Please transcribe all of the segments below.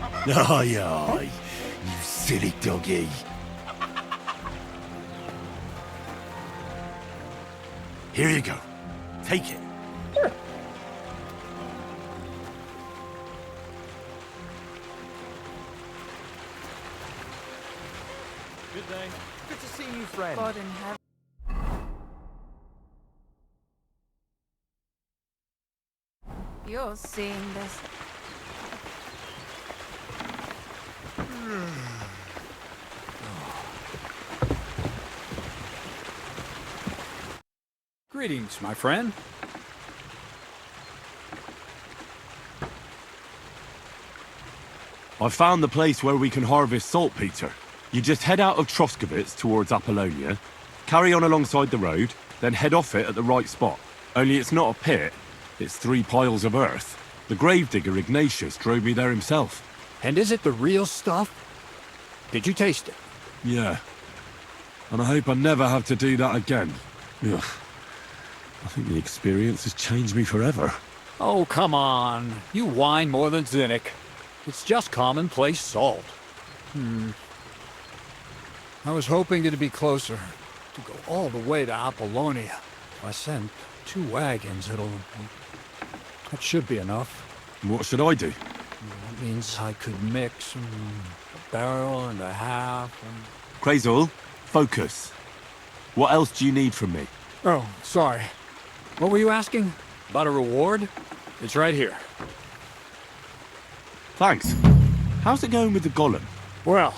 Aye, aye, you silly doggy. Here you go. Take it. Good day. Good to see you, friend. God in heaven. You're seeing this. Greetings, my friend. I found the place where we can harvest saltpeter. You just head out of Troskovitz towards Apollonia, carry on alongside the road, then head off it at the right spot. Only it's not a pit, it's 3 piles of earth. The gravedigger Ignatius drove me there himself. And is it the real stuff? Did you taste it? Yeah. And I hope I never have to do that again. Ugh. I think the experience has changed me forever. Oh, come on. You whine more than Zinnik. It's just commonplace salt. I was hoping it'd be closer. To go all the way to Apollonia. If I send 2 wagons, that should be enough. What should I do? That means I could mix a barrel and a half and... Crazul, focus. What else do you need from me? Oh, sorry. What were you asking? About a reward? It's right here. Thanks. How's it going with the golem? Well,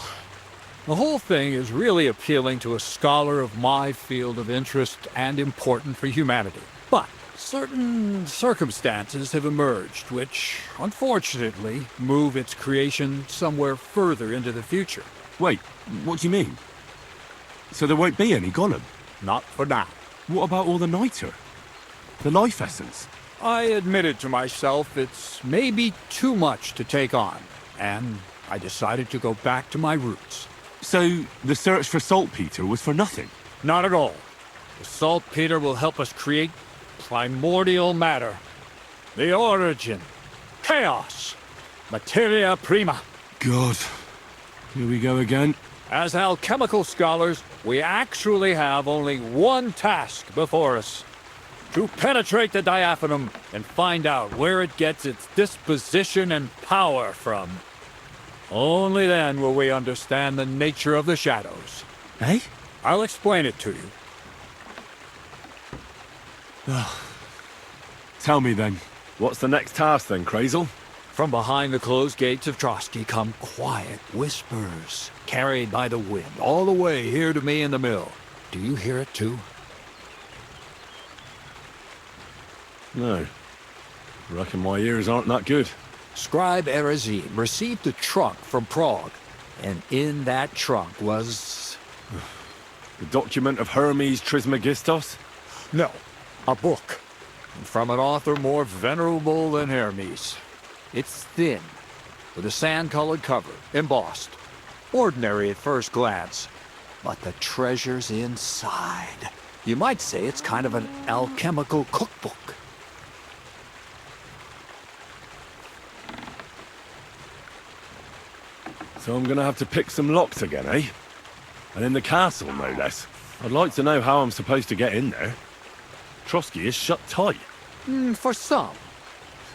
the whole thing is really appealing to a scholar of my field of interest and important for humanity. But certain circumstances have emerged which, unfortunately, move its creation somewhere further into the future. Wait, what do you mean? So there won't be any golem? Not for now. What about all the niter? The life essence? I admitted to myself it's maybe too much to take on, and I decided to go back to my roots. So the search for saltpeter was for nothing? Not at all. The saltpeter will help us create primordial matter. The origin. Chaos. Materia prima. God. Here we go again. As alchemical scholars, we actually have only one task before us. To penetrate the diaphanum and find out where it gets its disposition and power from. Only then will we understand the nature of the shadows. Eh? I'll explain it to you. Tell me then, what's the next task then, Crazul? From behind the closed gates of Trotsky come quiet whispers, carried by the wind, all the way here to me in the mill. Do you hear it too? No. Reckon my ears aren't that good. Scribe Erezim received a trunk from Prague, and in that trunk was... The document of Hermes Trismegistos? No, a book. From an author more venerable than Hermes. It's thin, with a sand-colored cover, embossed. Ordinary at first glance, but the treasure's inside. You might say it's kind of an alchemical cookbook. So I'm gonna have to pick some locks again, eh? And in the castle, no less. I'd like to know how I'm supposed to get in there. Trotsky is shut tight. For some.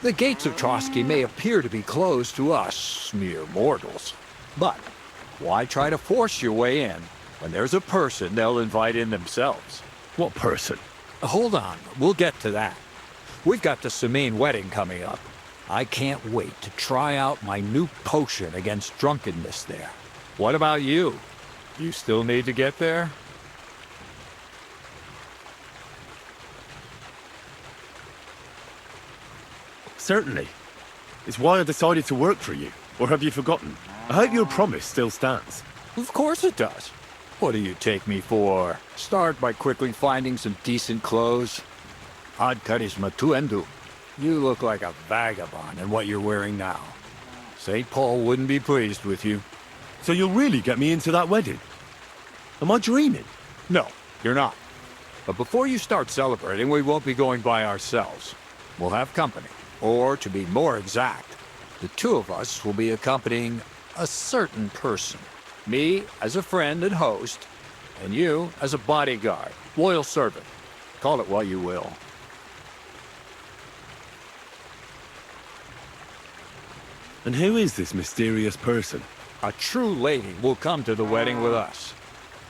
The gates of Trotsky may appear to be closed to us, mere mortals. But why try to force your way in when there's a person they'll invite in themselves? What person? Hold on, we'll get to that. We've got the Samine wedding coming up. I can't wait to try out my new potion against drunkenness there. What about you? You still need to get there? Certainly. It's why I decided to work for you. Or have you forgotten? I hope your promise still stands. Of course it does. What do you take me for? Start by quickly finding some decent clothes. Ad charisma tuendu. You look like a vagabond in what you're wearing now. St. Paul wouldn't be pleased with you. So you'll really get me into that wedding? Am I dreaming? No, you're not. But before you start celebrating, we won't be going by ourselves. We'll have company. Or, to be more exact, The two of us will be accompanying a certain person. Me as a friend and host, and you as a bodyguard, loyal servant. Call it what you will. And who is this mysterious person? A true lady will come to the wedding with us.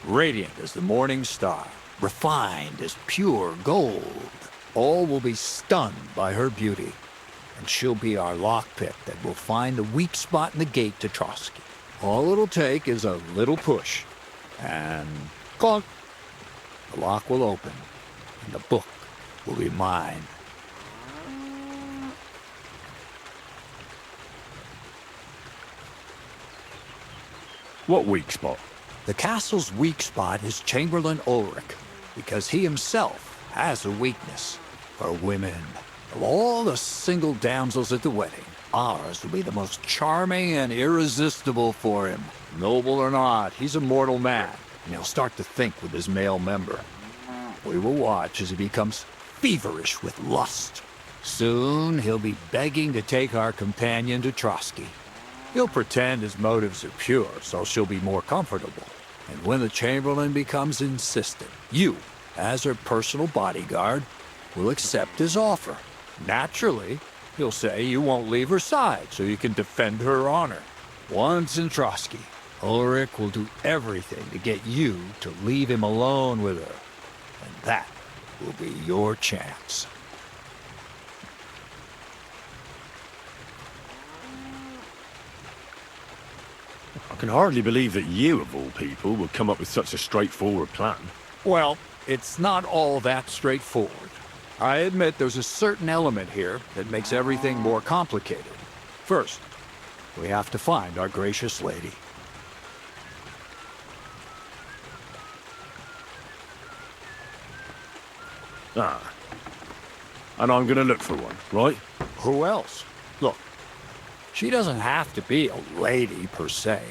Radiant as the morning star, refined as pure gold. All will be stunned by her beauty, and she'll be our lockpick that will find the weak spot in the gate to Trotsky. All it'll take is a little push, and clunk, the lock will open, and the book will be mine. What weak spot? The castle's weak spot is Chamberlain Ulrich, because he himself has a weakness for women. Of all the single damsels at the wedding, ours will be the most charming and irresistible for him. Noble or not, he's a mortal man, and he'll start to think with his male member. We will watch as he becomes feverish with lust. Soon he'll be begging to take our companion to Trotsky. He'll pretend his motives are pure, so she'll be more comfortable. And when the Chamberlain becomes insistent, you, as her personal bodyguard, will accept his offer. Naturally, he'll say you won't leave her side so you can defend her honor. Once in Trotsky, Ulrich will do everything to get you to leave him alone with her. And that will be your chance. I can hardly believe that you, of all people, would come up with such a straightforward plan. Well, it's not all that straightforward. I admit there's a certain element here that makes everything more complicated. First, we have to find our gracious lady. Ah. And I'm gonna look for one, right? Who else? Look, she doesn't have to be a lady per se.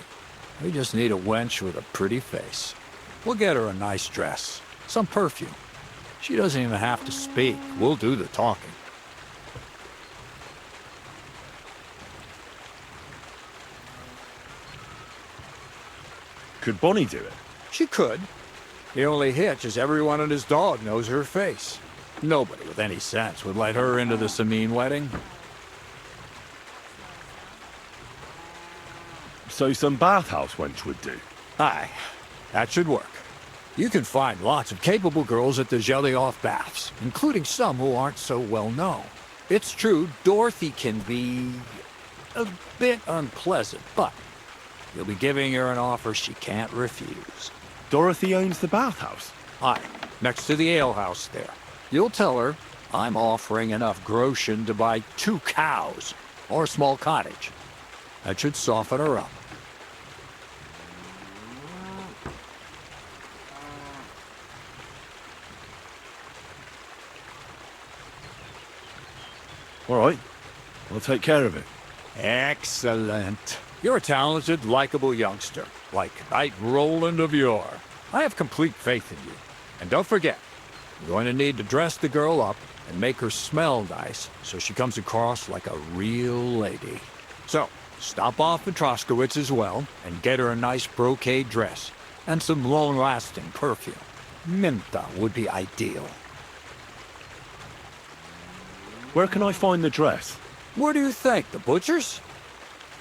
We just need a wench with a pretty face. We'll get her a nice dress, some perfume. She doesn't even have to speak. We'll do the talking. Could Bonnie do it? She could. The only hitch is everyone and his dog knows her face. Nobody with any sense would let her into the Sameen wedding. So some bathhouse wench would do. Aye, that should work. You can find lots of capable girls at the Jelly-Off baths, including some who aren't so well known. It's true, Dorothy can be a bit unpleasant, but you'll be giving her an offer she can't refuse. Dorothy owns the bathhouse? Aye, next to the alehouse there. You'll tell her I'm offering enough groschen to buy 2 cows or a small cottage. That should soften her up. All right, I'll take care of it. Excellent. You're a talented, likable youngster, like Knight Roland of yore. I have complete faith in you. And don't forget, you're going to need to dress the girl up and make her smell nice so she comes across like a real lady. So, stop off at Troskowitz as well and get her a nice brocade dress and some long-lasting perfume. Minta would be ideal. Where can I find the dress? Where do you think? The butcher's?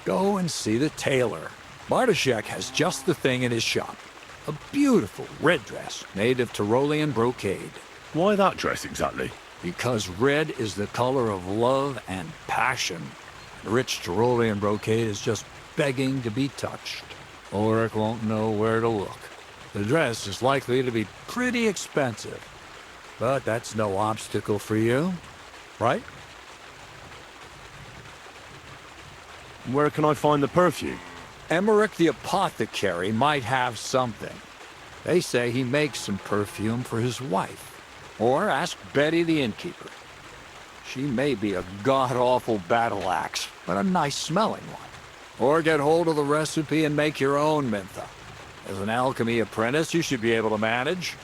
Go and see the tailor. Bartoszek has just the thing in his shop. A beautiful red dress made of Tyrolean brocade. Why that dress exactly? Because red is the color of love and passion. Rich Tyrolean brocade is just begging to be touched. Ulrich won't know where to look. The dress is likely to be pretty expensive, but that's no obstacle for you, right? Where can I find the perfume? Emmerich the apothecary might have something. They say he makes some perfume for his wife. Or ask Betty the innkeeper. She may be a god-awful battle axe, but a nice-smelling one. Or get hold of the recipe and make your own Mintha. As an alchemy apprentice, you should be able to manage.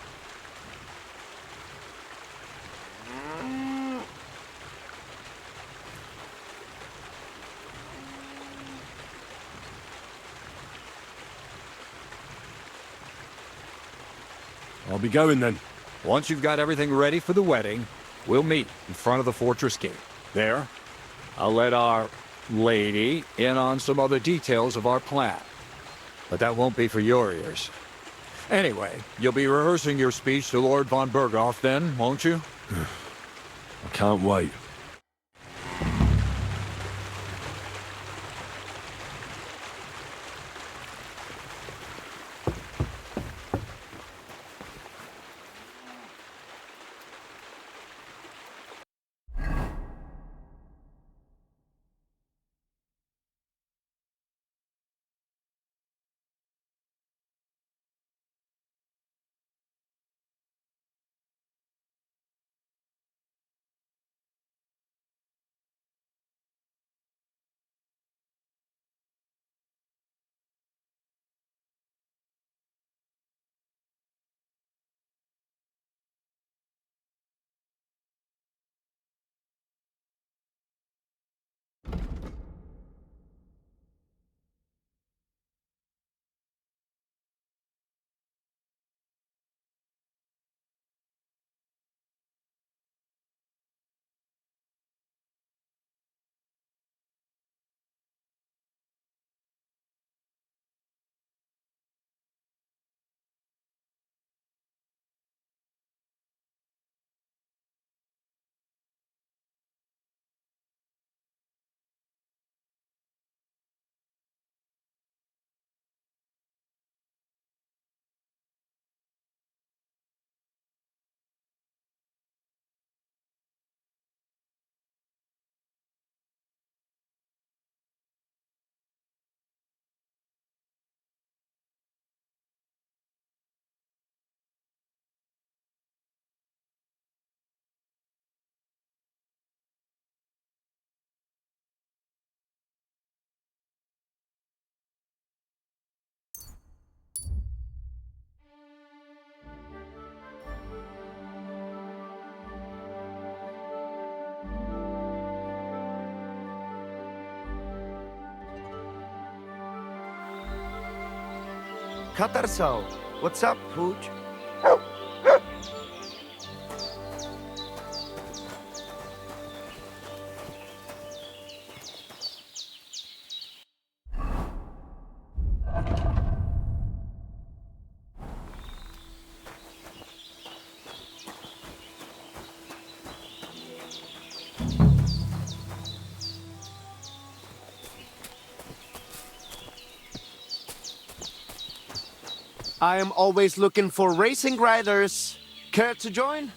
I'll be going then. Once you've got everything ready for the wedding, we'll meet in front of the fortress gate. There, I'll let our lady in on some other details of our plan. But that won't be for your ears. Anyway, you'll be rehearsing your speech to Lord von Berghoff then, won't you? I can't wait. Katarso, what's up, Pooch? I am always looking for racing riders. Care to join?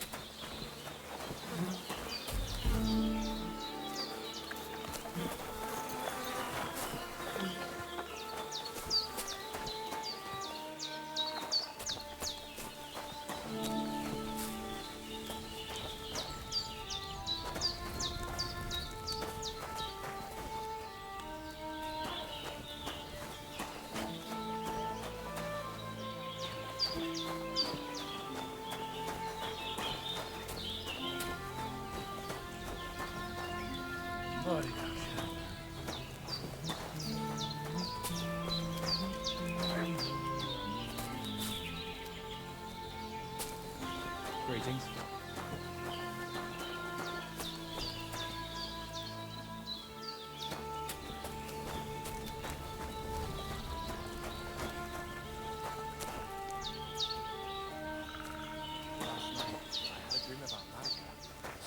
Greetings.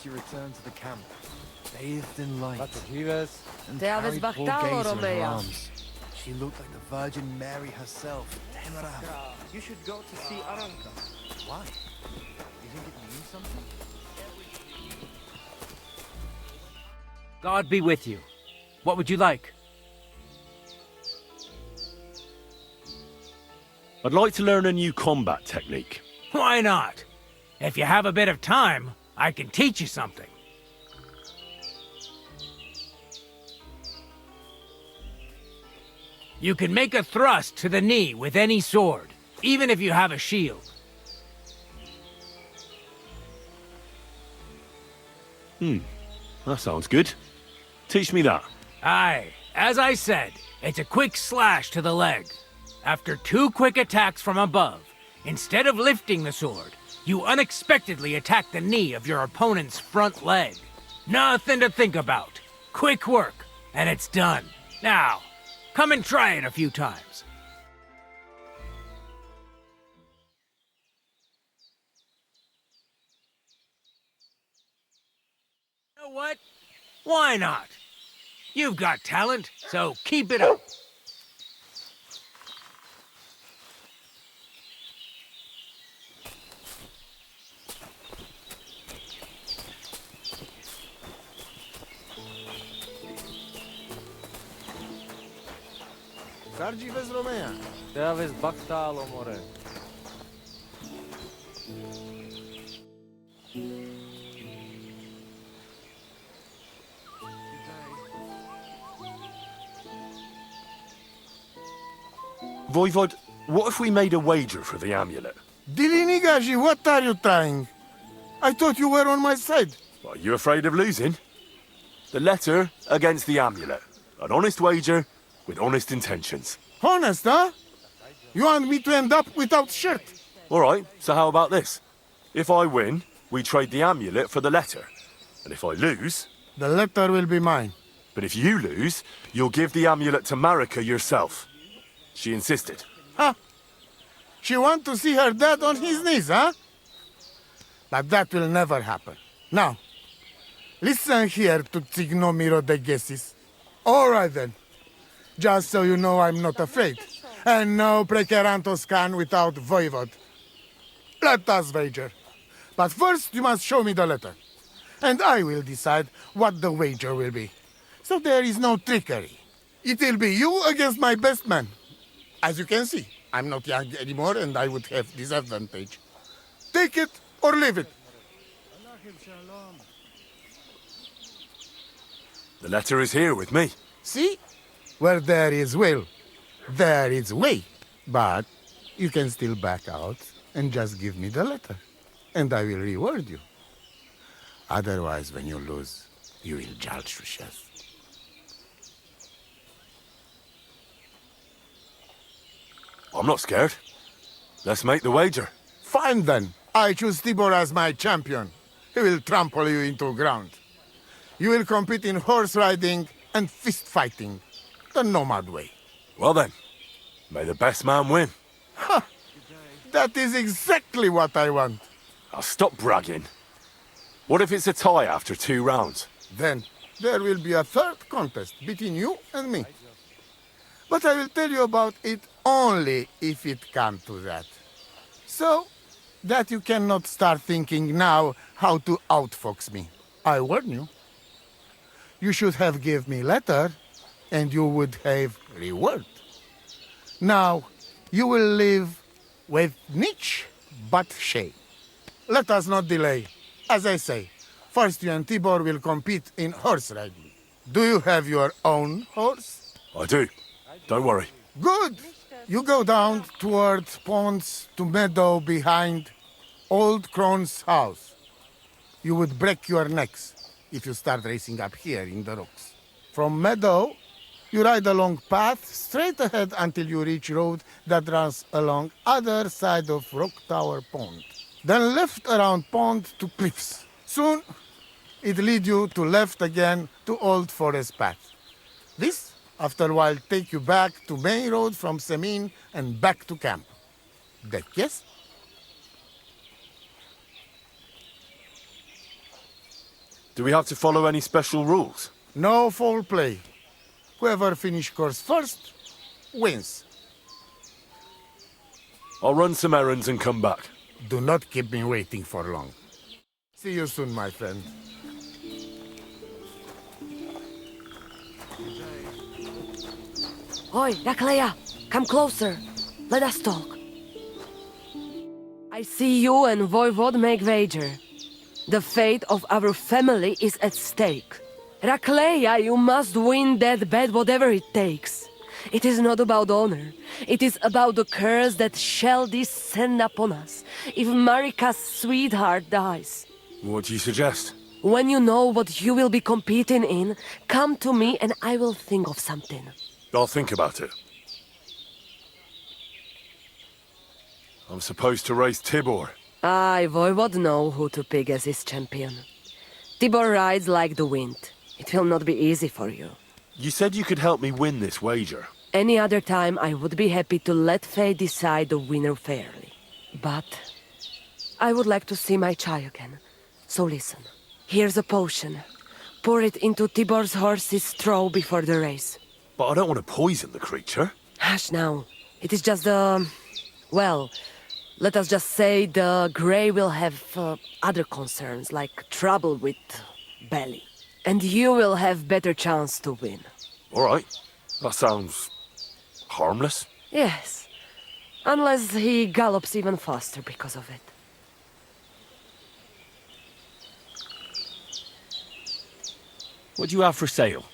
She returned to the camp, bathed in light, and Te carried aveți poor bactalo, Gazer in her Robeia. arms. She looked like the Virgin Mary herself. You should go to see Aranka. Why? You think it means something? God be with you. What would you like? I'd like to learn a new combat technique. Why not? If you have a bit of time, I can teach you something. You can make a thrust to the knee with any sword, even if you have a shield. That sounds good. Teach me that. Aye, as I said, it's a quick slash to the leg. After 2 quick attacks from above, Instead of lifting the sword, you unexpectedly attack the knee of your opponent's front leg. Nothing to think about. Quick work, and it's done. Now, come and try it a few times. You know what? Why not? You've got talent, so keep it up. Sargi vez Romea. Te aveți bactal, omore. Voivod, what if we made a wager for the amulet? Dilinigaji, what are you trying? I thought you were on my side. Are you afraid of losing? The letter against the amulet. An honest wager with honest intentions. Honest, huh? You want me to end up without shirt? All right, so how about this? If I win, we trade the amulet for the letter. And if I lose, The letter will be mine. but if you lose, you'll give the amulet to Marika yourself. She insisted. She want to see her dad on his knees, huh? But that will never happen. Now, listen here to Tignomiro de Gessis. All right then. Just so you know I'm not afraid. And no precarantos can without Voivod. Let us wager. But first you must show me the letter. And I will decide what the wager will be. So there is no trickery. It will be you against my best man. As you can see, I'm not young anymore and I would have disadvantage. Take it or leave it. The letter is here with me. See? Where there is will, there is way. But you can still back out and just give me the letter. And I will reward you. Otherwise, when you lose, you will judge yourself. I'm not scared. Let's make the wager. Fine then. I choose Tibor as my champion. He will trample you into ground. You will compete in horse riding and fist fighting. The nomad way. Well then, may the best man win. That is exactly what I want. I'll stop bragging. What if it's a tie after 2 rounds? Then there will be a third contest between you and me. But I will tell you about it only if it comes to that. So that you cannot start thinking now how to outfox me. I warn you. You should have give me letter and you would have reward. Now you will live with niche but shame. Let us not delay. As I say, first you and Tibor will compete in horse riding. Do you have your own horse? I do. Don't worry. Good. You go down toward ponds to meadow behind Old Crone's house. You would break your necks if you start racing up here in the rocks. From meadow, you ride along path straight ahead until you reach road that runs along other side of Rock Tower Pond. Then left around pond to cliffs. Soon, it lead you to left again to Old Forest Path. This, after a while, take you back to main road from Semin and back to camp. That yes? Do we have to follow any special rules? No foul play. Whoever finish course first, wins. I'll run some errands and come back. Do not keep me waiting for long. See you soon, my friend. Oi, Raklea, come closer. Let us talk. I see you and Voivod make wager. The fate of our family is at stake. Raklea, you must win that bet whatever it takes. It is not about honor. It is about the curse that shall descend upon us if Marika's sweetheart dies. What do you suggest? When you know what you will be competing in, come to me and I will think of something. I'll think about it. I'm supposed to race Tibor. I, Voivod, know who to pick as his champion. Tibor rides like the wind. It will not be easy for you. You said you could help me win this wager. Any other time, I would be happy to let fate decide the winner fairly. But I would like to see my Chai again. So listen. Here's a potion. Pour it into Tibor's horse's straw before the race. But I don't want to poison the creature. Hush now. It is just well, let us just say the Grey will have other concerns, like trouble with belly. And you will have better chance to win. All right. That sounds harmless. Yes. Unless he gallops even faster because of it. What do you have for sale?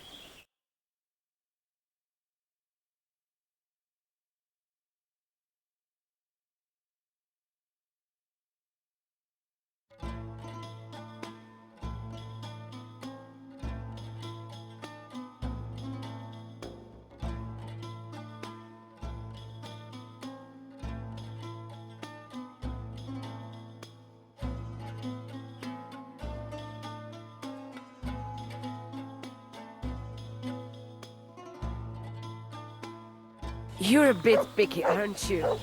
You're a bit picky, aren't you?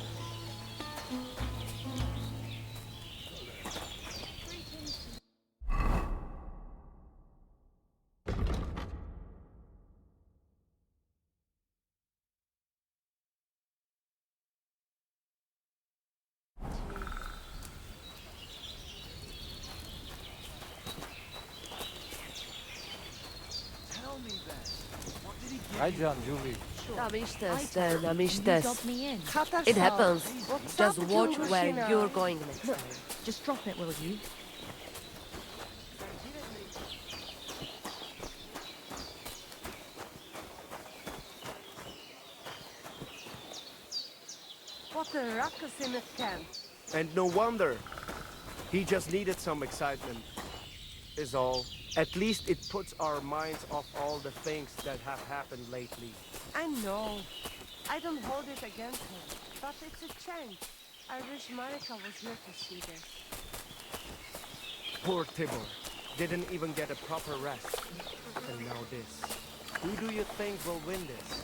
Hi, John, Julie. It happens. Just watch where you're going next time. Just drop it, will you? What a ruckus in the camp. And no wonder. He just needed some excitement, is all. At least it puts our minds off all the things that have happened lately. I know. I don't hold it against him. But it's a change. I wish Marika was here to see this. Poor Tibor. Didn't even get a proper rest. And now this. Who do you think will win this?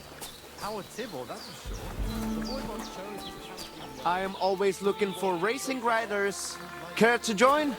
Our Tibor, that's for sure. The boy wants chose his champion. I am always looking for racing riders. Care to join?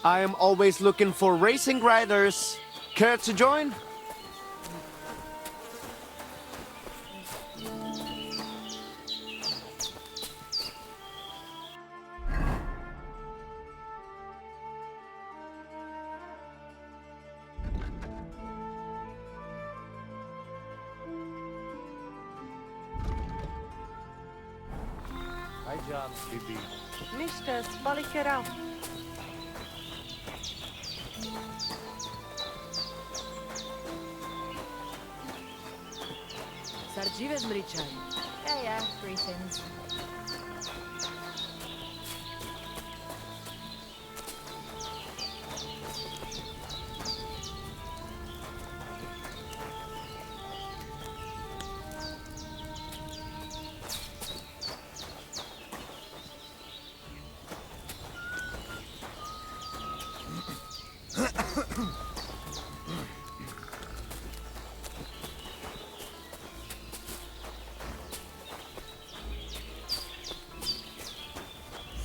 I am always looking for racing riders. Care to join? Hi, John, Bibi. Mr. Spalikera. Sardziwe zmryczaj. Yeah, greetings.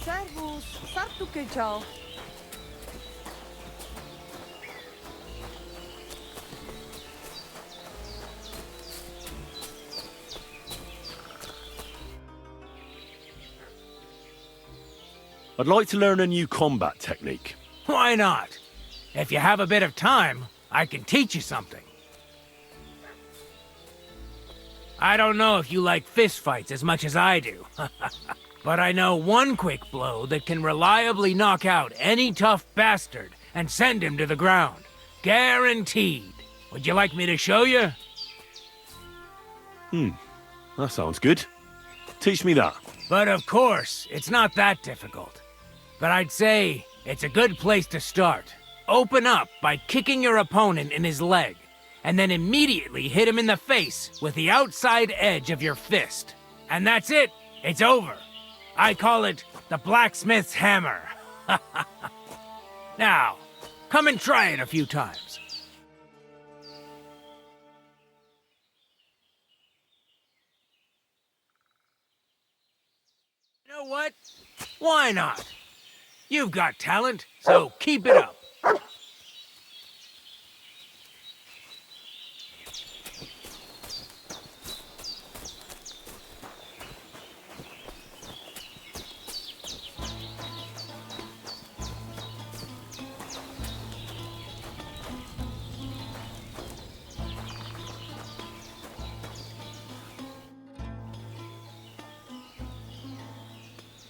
Servus, sartuke ciao. I'd like to learn a new combat technique. Why not? If you have a bit of time, I can teach you something. I don't know if you like fistfights as much as I do, but I know one quick blow that can reliably knock out any tough bastard and send him to the ground. Guaranteed. Would you like me to show you? That sounds good. Teach me that. But of course, it's not that difficult. But I'd say it's a good place to start. Open up by kicking your opponent in his leg, and then immediately hit him in the face with the outside edge of your fist. And that's it. It's over. I call it the blacksmith's hammer. Now, come and try it a few times. You know what? Why not? You've got talent, so keep it up.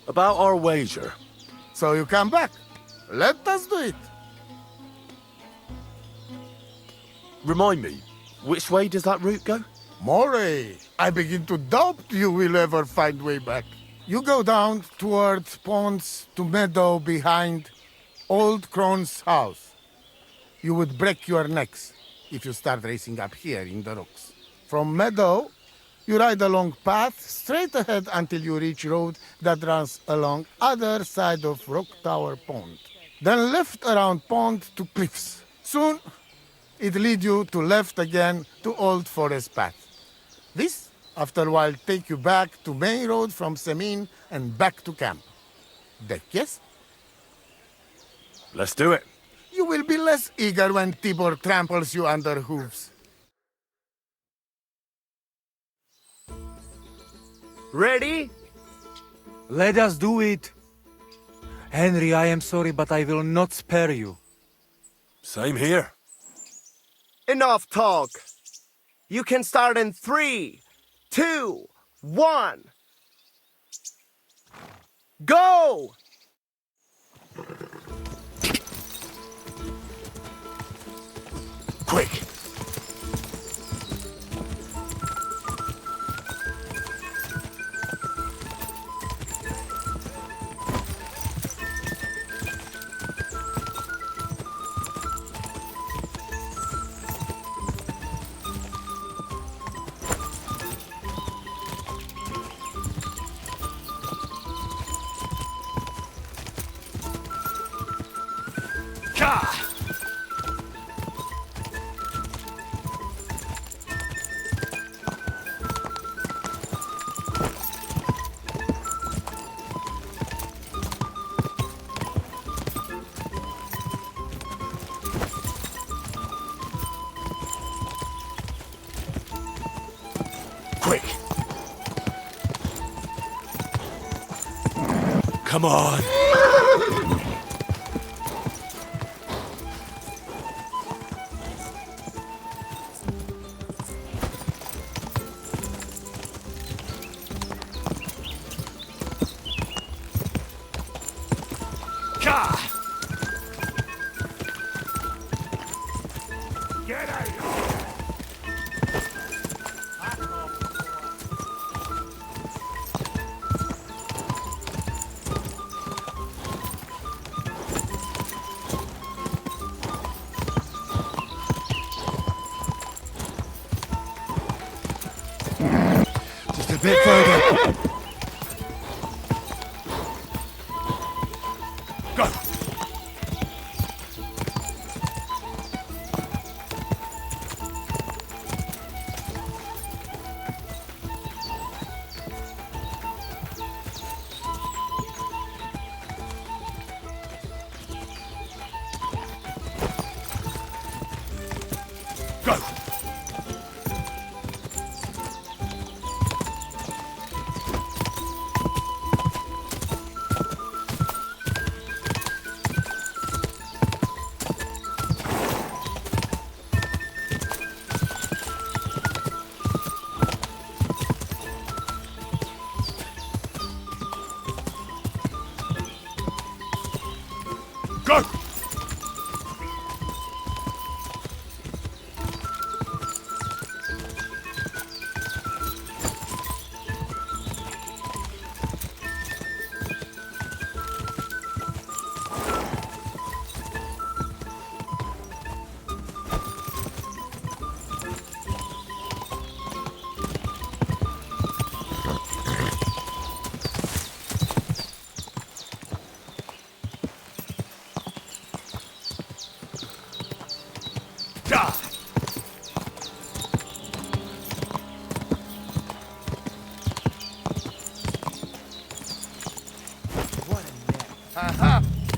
About our wager. So you come back. Let us do it. Remind me, which way does that route go? Moray, I begin to doubt you will ever find way back. You go down towards ponds to meadow behind Old Crone's house. You would break your necks if you start racing up here in the rocks. From meadow, you ride along path straight ahead until you reach road that runs along other side of Rock Tower Pond. Then left around pond to cliffs. Soon, it lead you to left again to Old Forest Path. This, after a while, take you back to main road from Semin and back to camp. Deck, yes? Let's do it. You will be less eager when Tibor tramples you under hooves. Ready? Let us do it. Henry, I am sorry, but I will not spare you. Same here. Enough talk. You can start in 3, 2, 1. Go! Quick! Quick! Come on! Get out! Just a bit further. Go! Go! Go!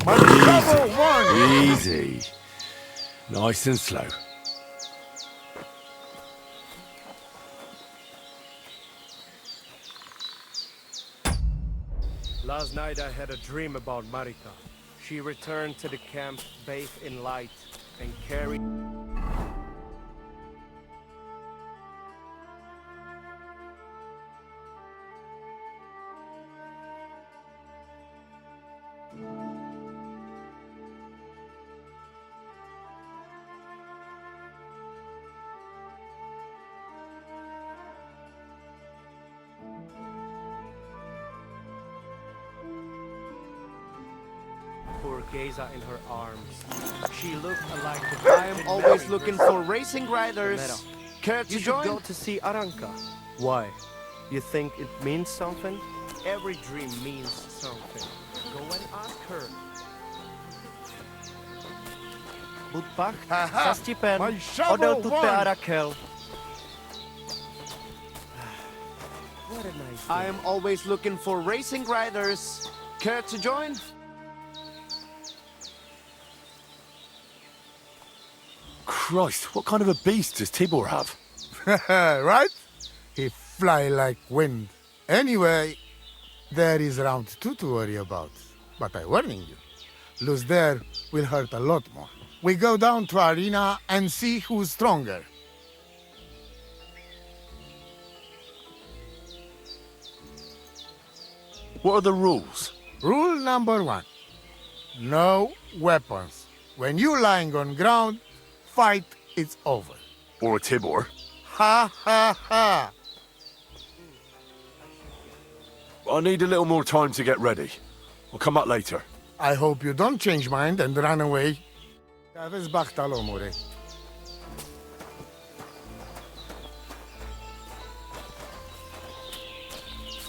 My shovel won! Easy. Nice and slow. Last night I had a dream about Marika. She returned to the camp bathed in light and carried... poor Geza in her arms. She looked like the I am always looking for racing riders. Care to You should join? go to see Aranka. Why? You think it means something? Every dream means something. Go and ask her. Budbach, Haha, Sastipen, my shovel Odel tutte won. Arakel. What a nice I am always looking for racing riders. Care to join? Christ, what kind of a beast does Tibor have? Right? He fly like wind. Anyway, there is round 2 to worry about. But I warning you, lose there will hurt a lot more. We go down to arena and see who's stronger. What are the rules? Rule number 1. No weapons. When you lying on ground, fight, it's over. Or a Tibor? Ha ha ha! I need a little more time to get ready. I'll come back later. I hope you don't change mind and run away. Aveți bactal, omule.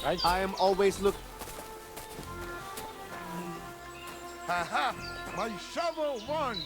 I am always looking. Haha! My shovel won!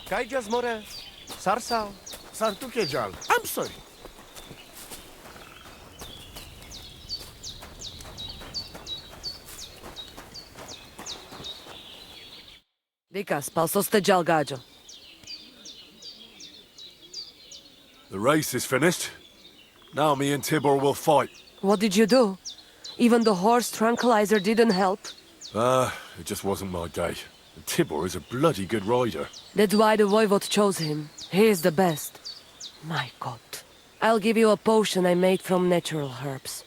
Kaijas more, Sarsal. Sartukejal. I'm sorry. Dikas, palsoste jalgajo. The race is finished. Now me and Tibor will fight. What did you do? Even the horse tranquilizer didn't help. It just wasn't my day. And Tibor is a bloody good rider. That's why the voivode chose him. He is the best. My god. I'll give you a potion I made from natural herbs.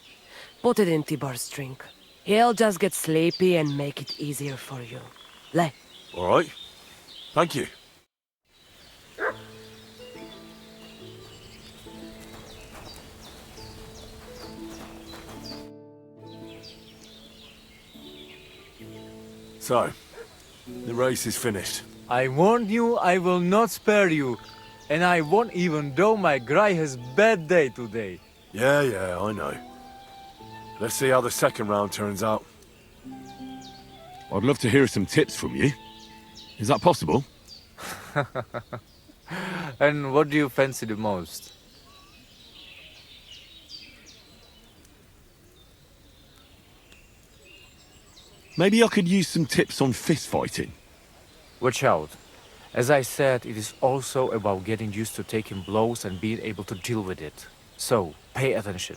Put it in Tibor's drink. He'll just get sleepy and make it easier for you. Le. All right. Thank you. So, the race is finished. I warned you I will not spare you. And I won't even though my Gry has bad day today. Yeah, I know. Let's see how the second round turns out. I'd love to hear some tips from you. Is that possible? And what do you fancy the most? Maybe I could use some tips on fist fighting. Watch out. As I said, it is also about getting used to taking blows and being able to deal with it. So, pay attention.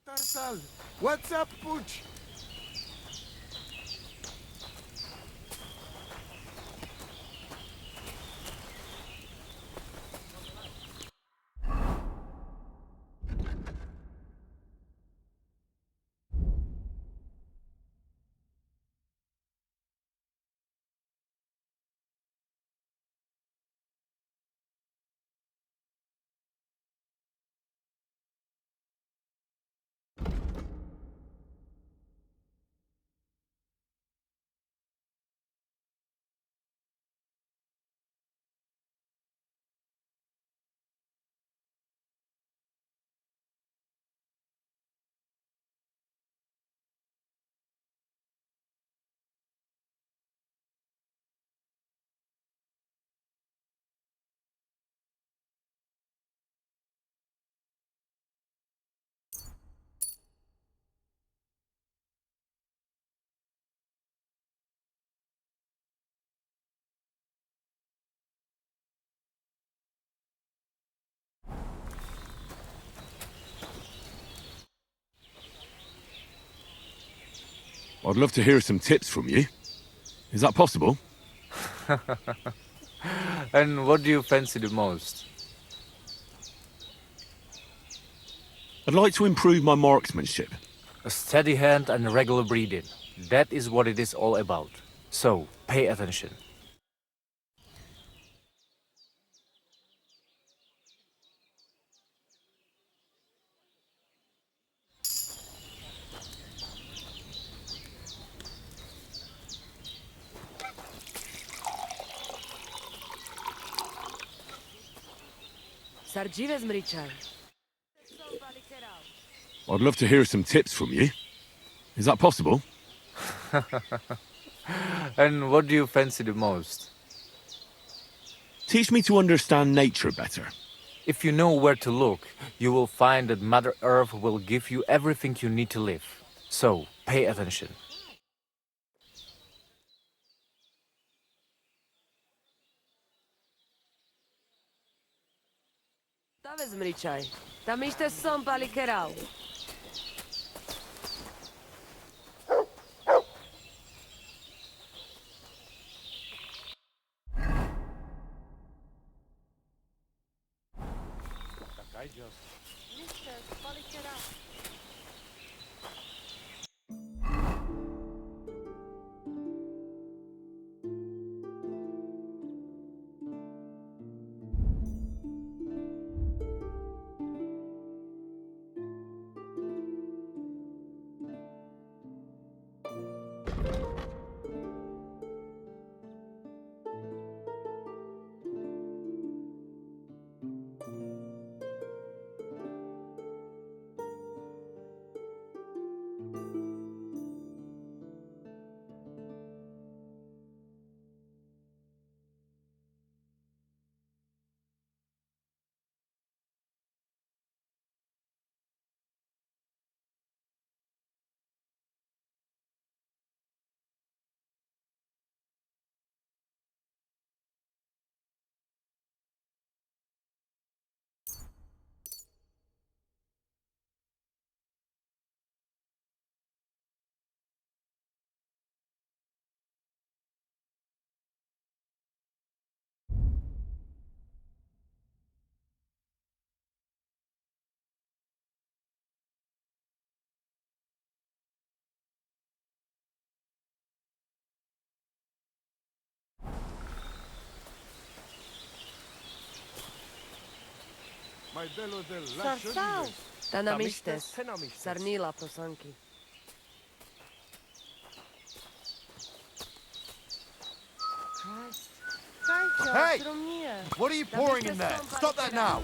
Tarsal, what's up, Pooch? I'd love to hear some tips from you. Is that possible? And what do you fancy the most? I'd like to improve my marksmanship. A steady hand and regular breathing. That is what it is all about. So, pay attention. Sardziwe zmričaj. I'd love to hear some tips from you. Is that possible? And what do you fancy the most? Teach me to understand nature better. If you know where to look, you will find that Mother Earth will give you everything you need to live. So, pay attention. Tave zmričaj. Tam ište som palikerau. Sarsau! Tanamistes. Sarnila prosanki. Hey! What are you pouring in there? Stop that now!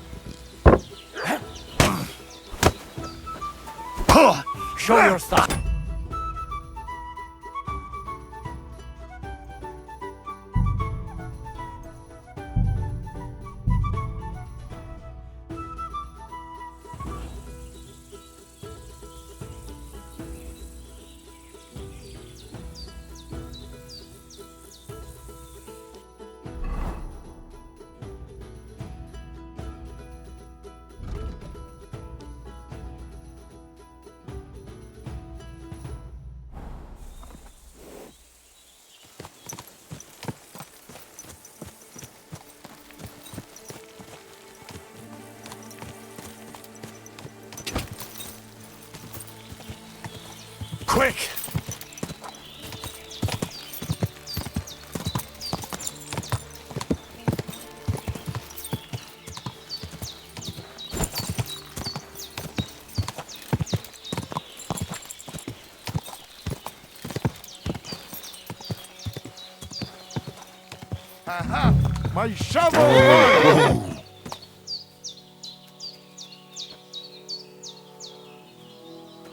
Show your stuff. Quick! Aha! My shovel!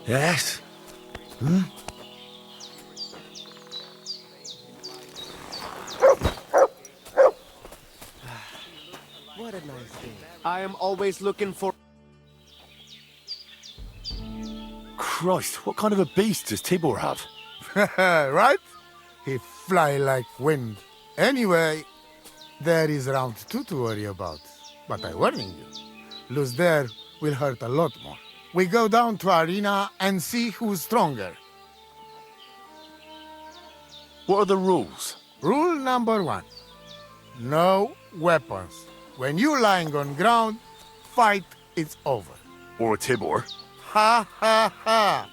Yes? What a nice day. I am always looking for... Christ, what kind of a beast does Tibor have? Right? He fly like wind. Anyway, there is round 2 to worry about. But I warning you, lose there will hurt a lot more. We go down to arena and see who's stronger. What are the rules? Rule number 1. No weapons. When you lying on ground, fight, it's over. Or a Tibor? Ha ha ha!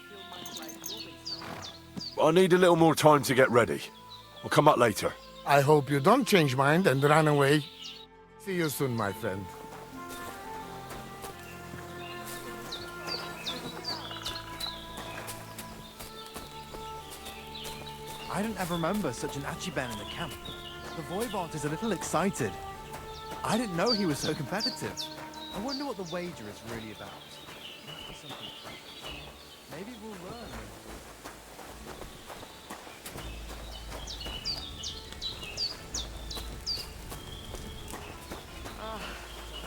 I need a little more time to get ready. I'll come back later. I hope you don't change mind and run away. See you soon, my friend. I don't ever remember such an Achiban in the camp. The Voivod is a little excited. I didn't know he was so competitive. I wonder what the wager is really about. Must be something special. Maybe we'll learn.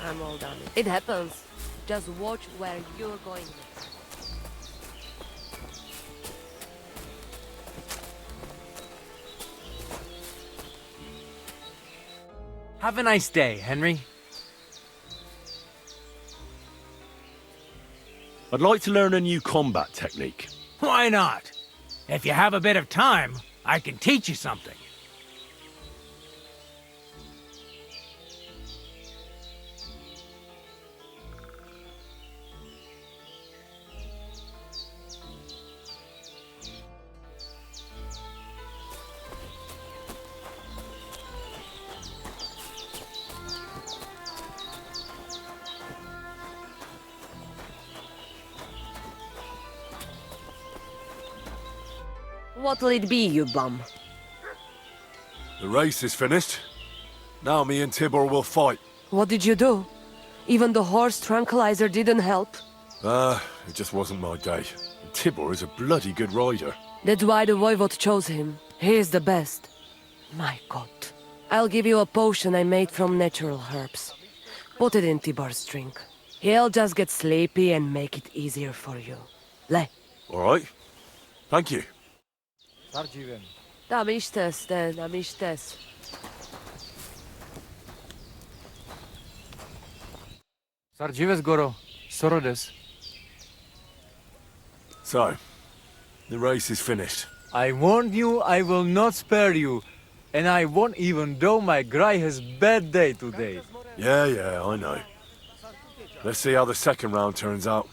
I'm all done. It happens. Just watch where you're going. Have a nice day, Henry. I'd like to learn a new combat technique. Why not? If you have a bit of time, I can teach you something. What'll it be, you bum? The race is finished. Now me and Tibor will fight. What did you do? Even the horse tranquilizer didn't help. It just wasn't my day. Tibor is a bloody good rider. That's why the Voivod chose him. He is the best. My God. I'll give you a potion I made from natural herbs. Put it in Tibor's drink. He'll just get sleepy and make it easier for you. Le. All right. Thank you. Tam istes, te, tam istes. Sardzives Goro, Sorodes. So, the race is finished. I warned you I will not spare you. And I won't even though my Grai has bad day today. Yeah, I know. Let's see how the second round turns out.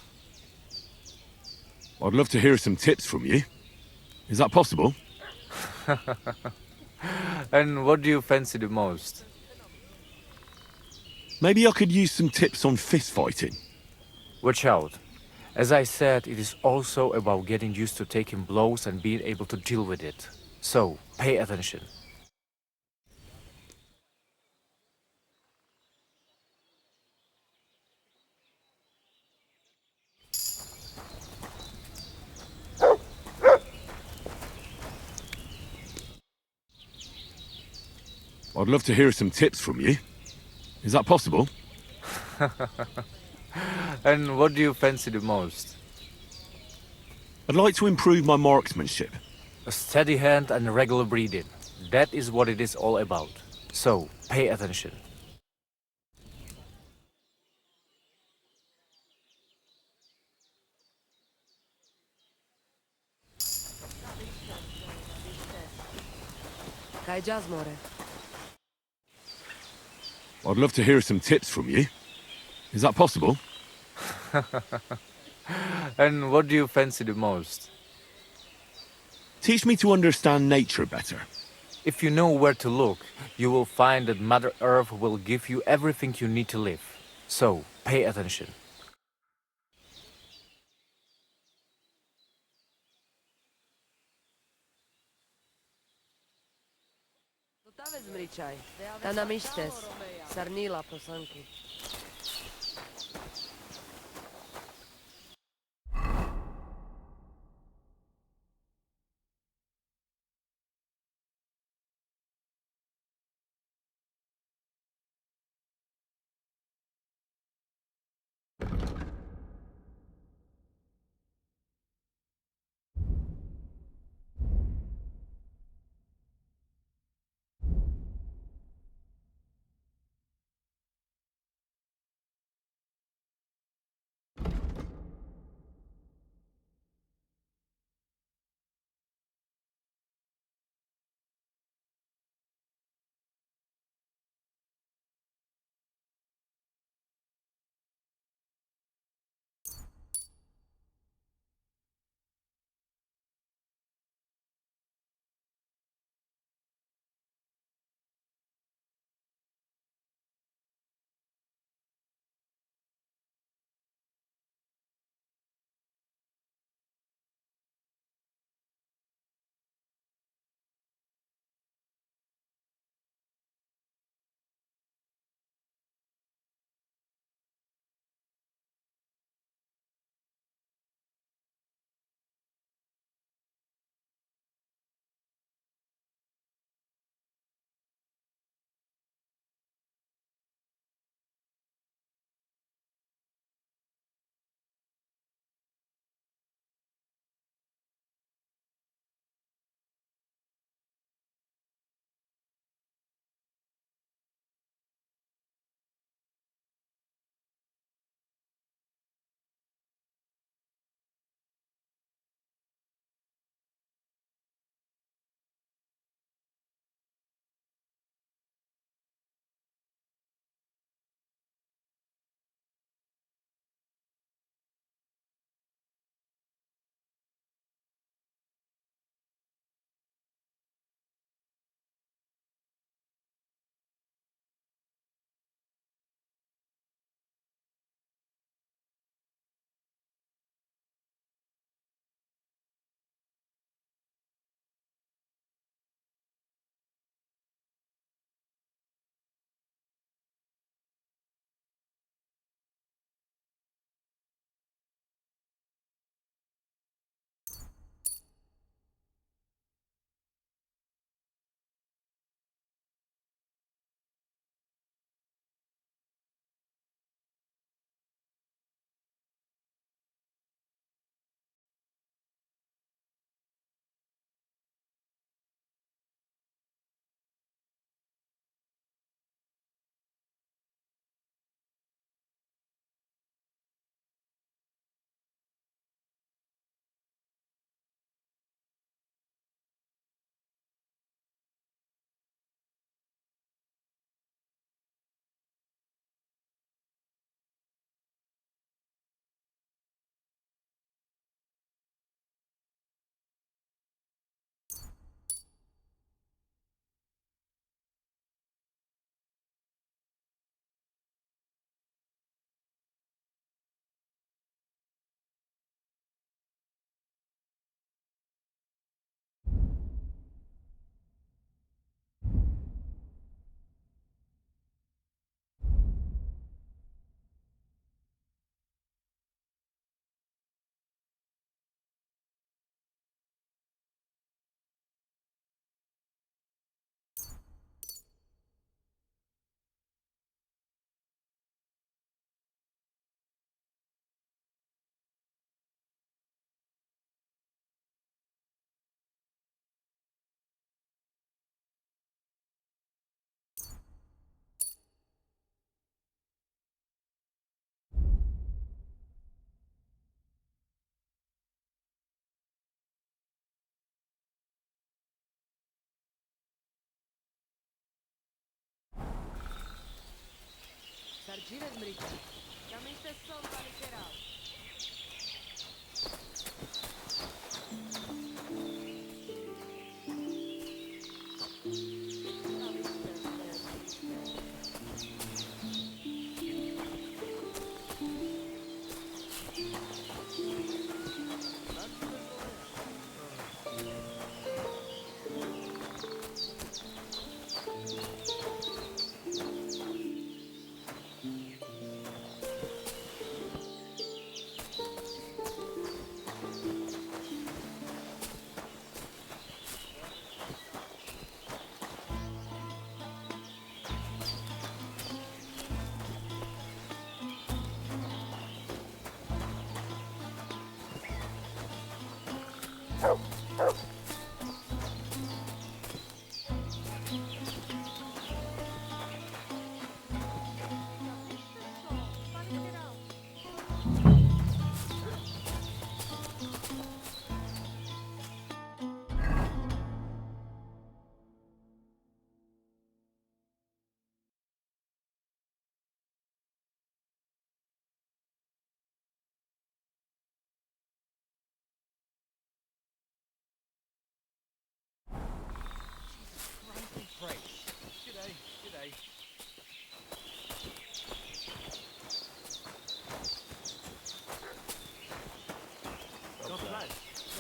I'd love to hear some tips from you. Is that possible? And what do you fancy the most? Maybe I could use some tips on fist fighting. Watch out. As I said, it is also about getting used to taking blows and being able to deal with it. So, pay attention. I'd love to hear some tips from you. Is that possible? And what do you fancy the most? I'd like to improve my marksmanship. A steady hand and regular breathing. That is what it is all about. So, pay attention. Kaj jazz, more. I'd love to hear some tips from you. Is that possible? And what do you fancy the most? Teach me to understand nature better. If you know where to look, you will find that Mother Earth will give you everything you need to live. So, pay attention. To ta vezmričaj. Ta nam ištes. Sarnila prosanki.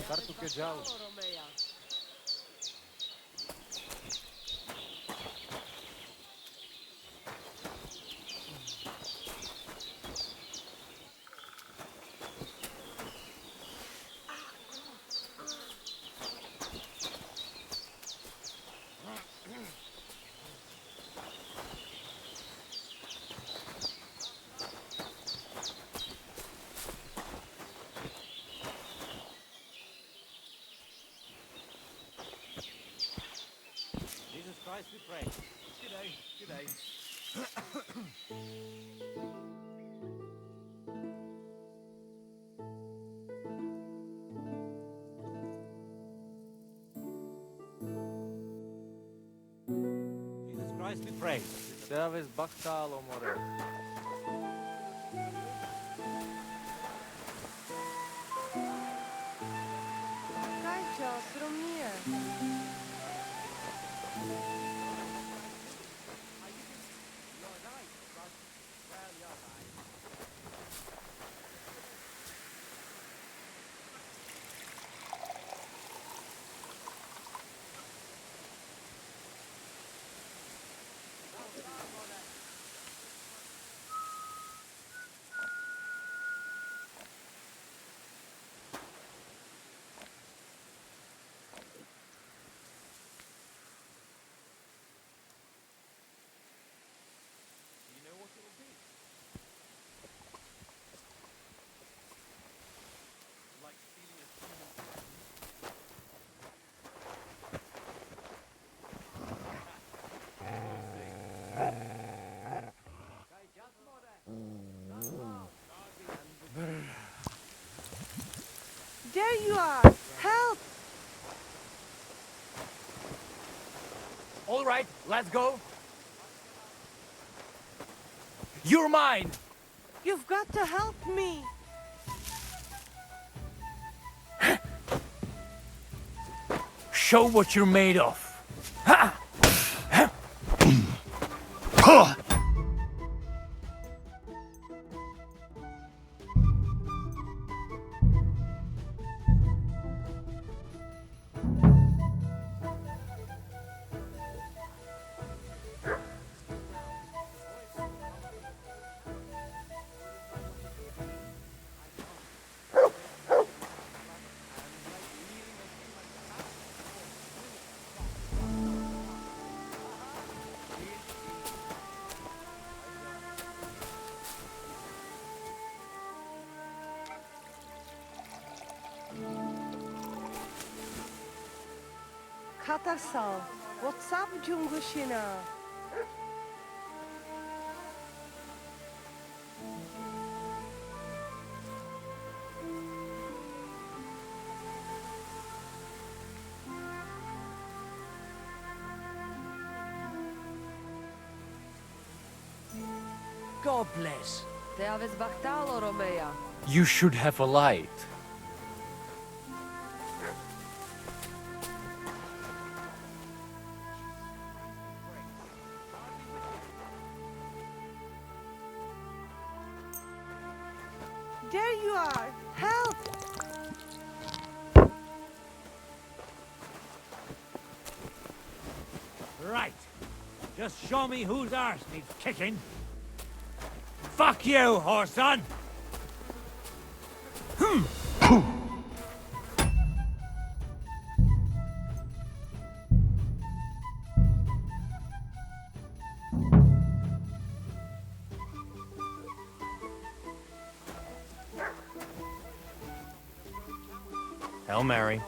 Kartu che già. Jesus Christ we pray. G'day, g'day. Jesus Christ we pray. Servis Baktalo more. Kajčo, sromnije. There you are! Help! All right, let's go. You're mine. You've got to help me! Show what you're made of. Katarsal, what's up, Jungushina? God bless. Te aveți bactalo, Romea. You should have a light. There you are! Help! Right. Just show me whose arse needs kicking. Fuck you, whoreson! Hail Mary.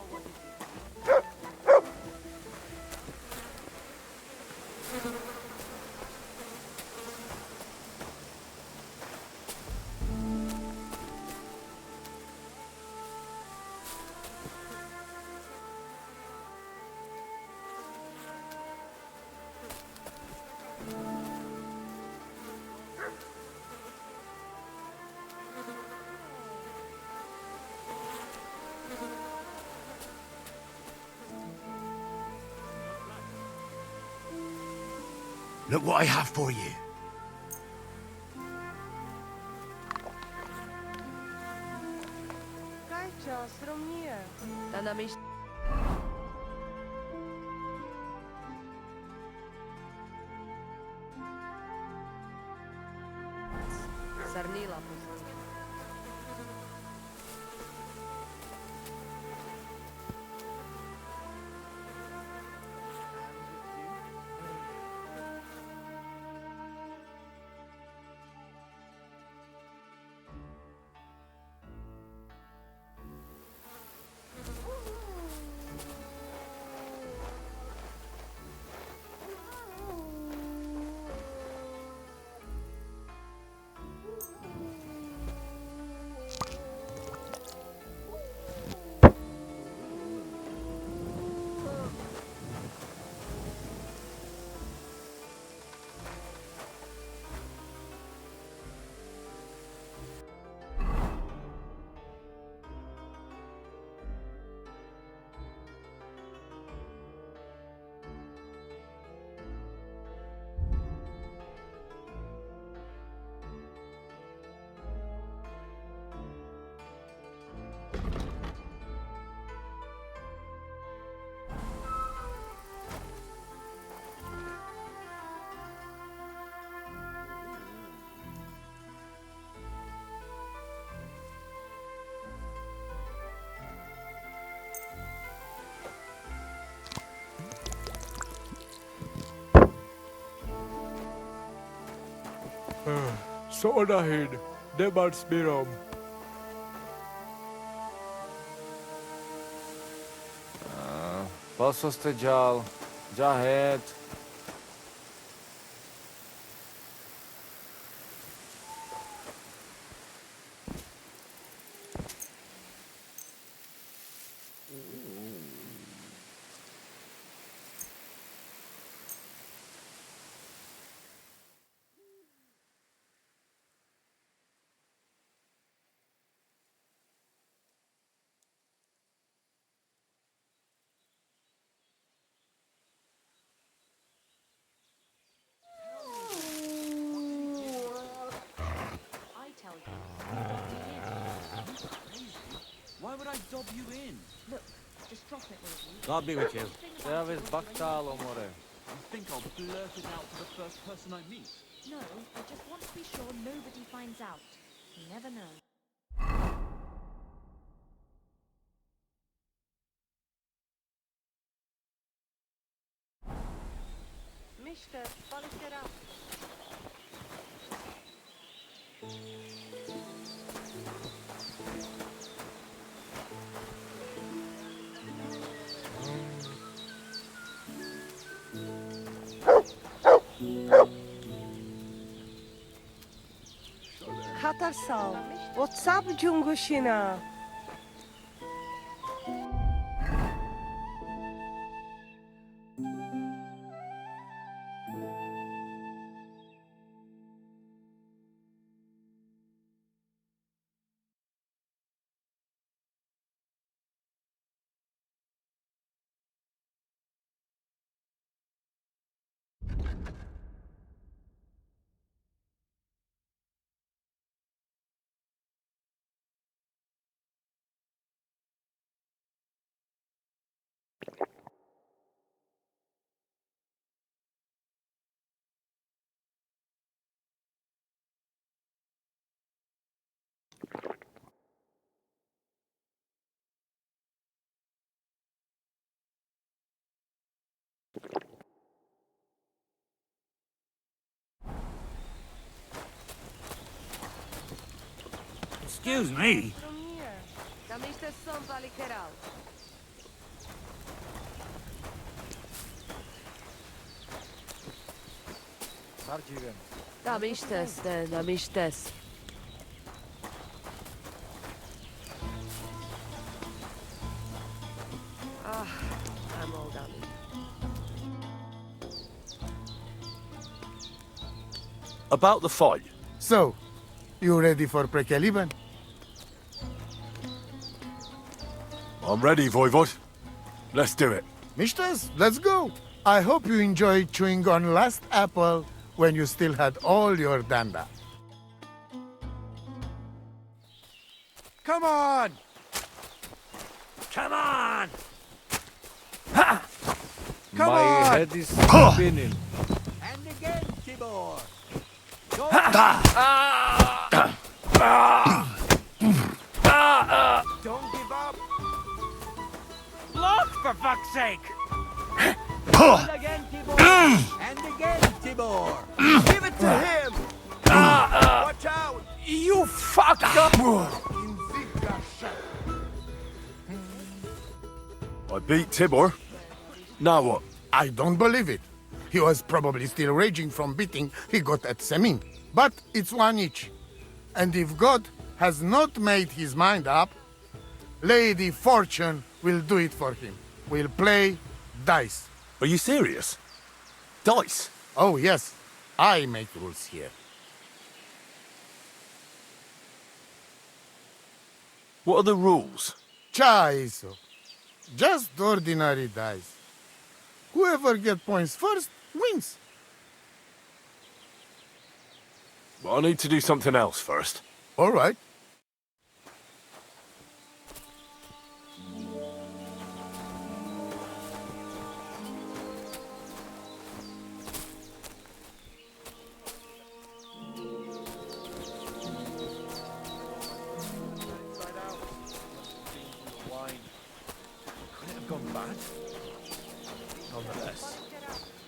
Look what I have for you. Kajcio, sromnije. Ta nam iść... Sarnila poznam. Så dahil, demals mirom. Posso ste Jal. Jahet. Why would I dob you in? Look, just drop it, will you? God be with you. There is Baktalo, more. You think I'll blurt it out to the first person I meet? No, I just want to be sure nobody finds out. You never know. Mister, polish it up. Katarsal. What's up, Jungushina? Excuse me. From here. Tam ište som palikeral. Sarcigem. Tam ištes. Ah, I'm all done. About the fight. So, you ready for Prekeliban? I'm ready, Voivod. Let's do it. Mistress, let's go. I hope you enjoyed chewing on last apple when you still had all your danda. Come on! Come on! Come My on! head is spinning. And again, Tibor. Don't give up. Block, for fuck's sake! And again, Tibor. And again, Tibor. Give it to him. Watch out. You fucked up! I beat Tibor. Now what? I don't believe it. He was probably still raging from beating he got at Semin. But it's one each. And if God has not made his mind up, Lady Fortune will do it for him. We'll play dice. Are you serious? Dice? Oh, yes. I make rules here. What are the rules? Chaiso. Just ordinary dice. Whoever gets points first wins. Well, I need to do something else first. All right. Could it have gone bad? Nonetheless,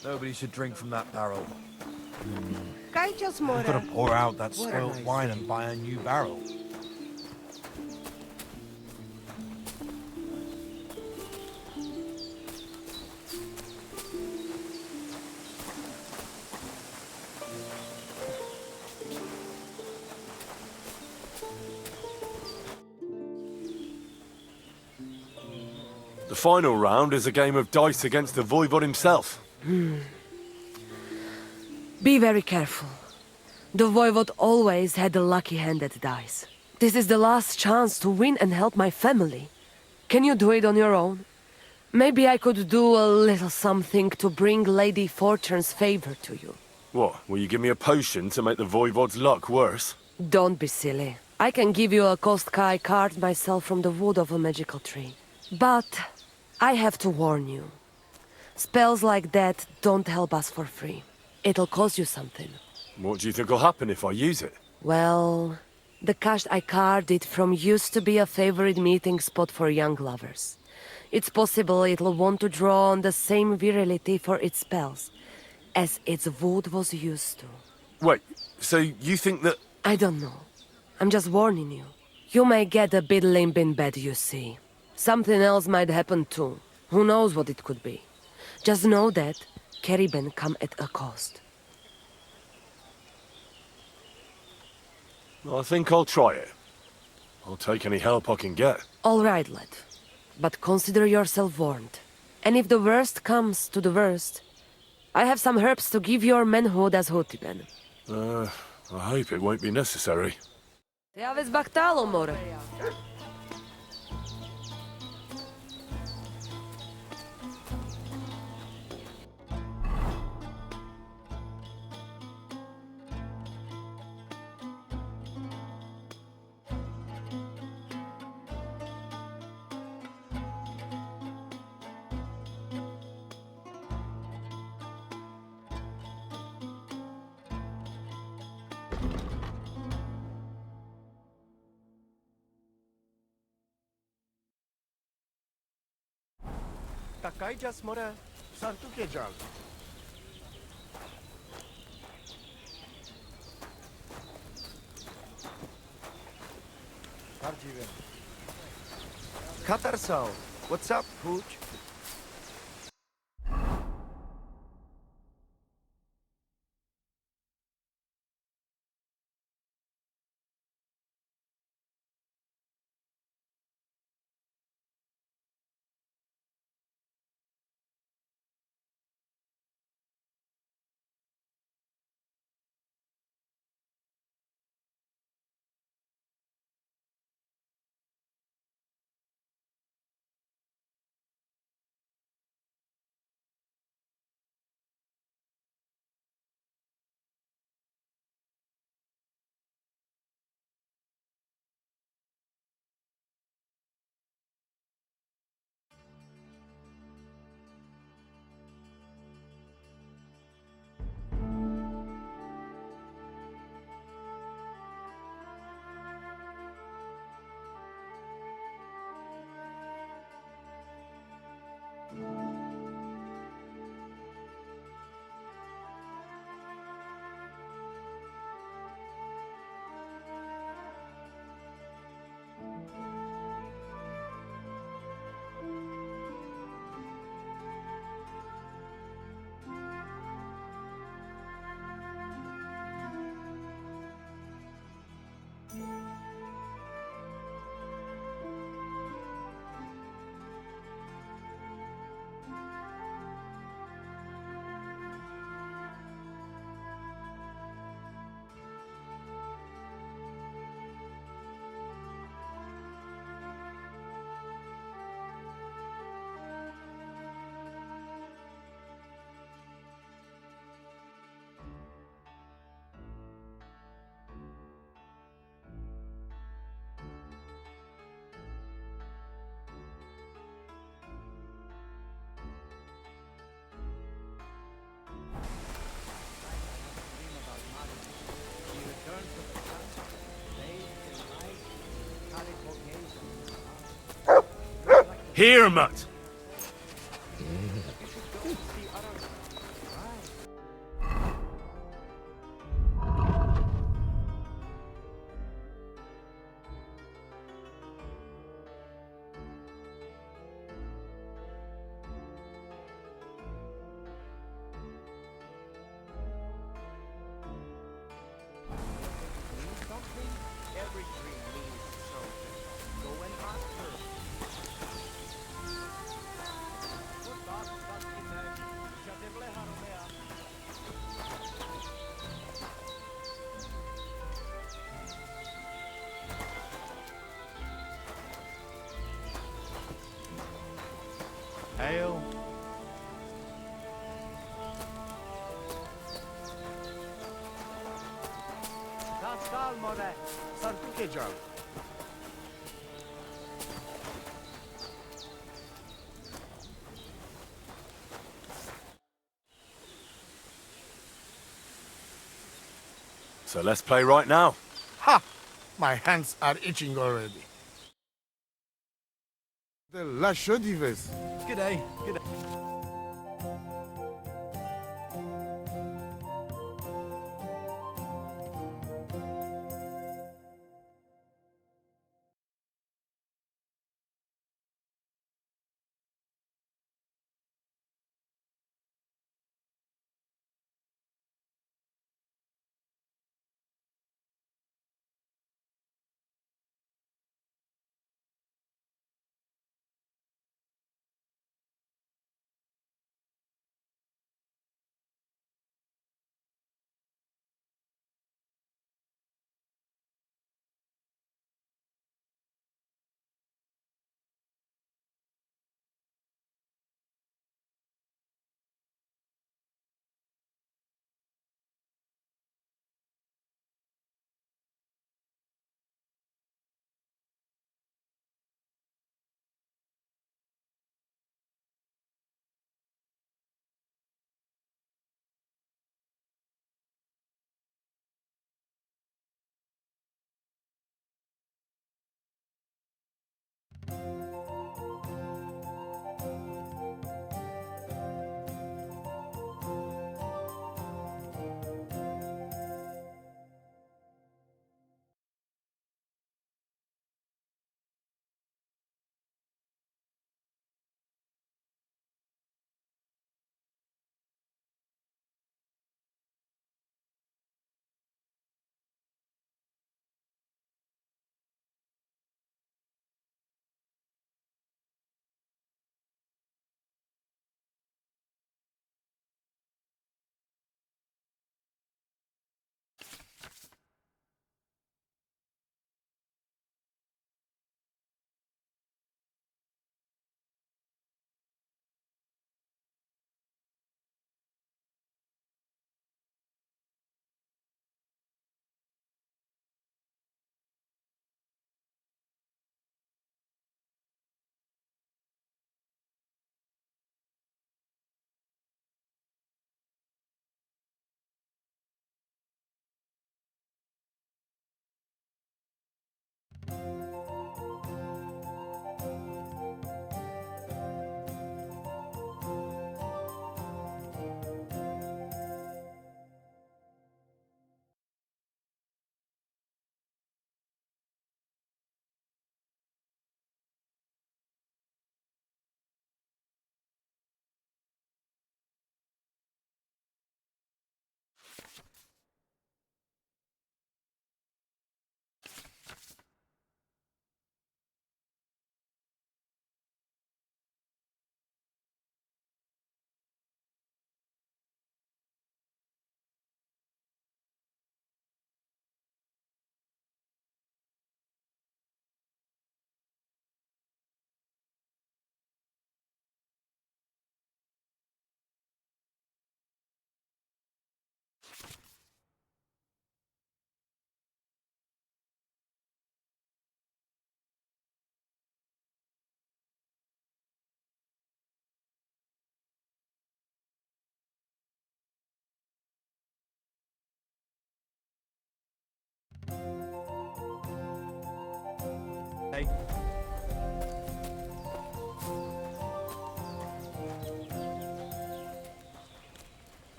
nobody should drink from that barrel. Kaichas We've got more. to pour out that What a spoilt nice wine and buy a new barrel. The final round is a game of dice against the Voivod himself. Be very careful. The Voivod always had the lucky hand at dice. This is the last chance to win and help my family. Can you do it on your own? Maybe I could do a little something to bring Lady Fortune's favor to you. What, will you give me a potion to make the Voivod's luck worse? Don't be silly. I can give you a Kostkaj card myself from the wood of a magical tree. But I have to warn you. Spells like that don't help us for free. It'll cost you something. What do you think will happen if I use it? Well, the cache I carved from used to be a favorite meeting spot for young lovers. It's possible it'll want to draw on the same virility for its spells as its wood was used to. Wait, so you think that... I don't know. I'm just warning you. You may get a bit limp in bed, you see. Something else might happen too. Who knows what it could be. Just know that Kerriben come at a cost. I think I'll try it. I'll take any help I can get. All right, lad. But consider yourself warned. And if the worst comes to the worst, I have some herbs to give your manhood as Hotiben. I hope it won't be necessary. Te aveți bactalo, more. Kaichas more. Sartuke jal. Katarsal, what's up, Pooch? Here, Mutt! Every dream means something. Go and ask her. Ale. Sal, more. Sartuke jam. So let's play right now. Ha! My hands are itching already. The La Chaudives. Good day. Good day.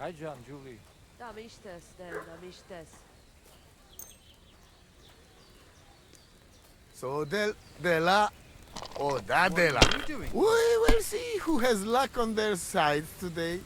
Hi, John, Julie. Tam istes, Dan, tam istes. So de la or da de la. What are you doing? We will see who has luck on their side today.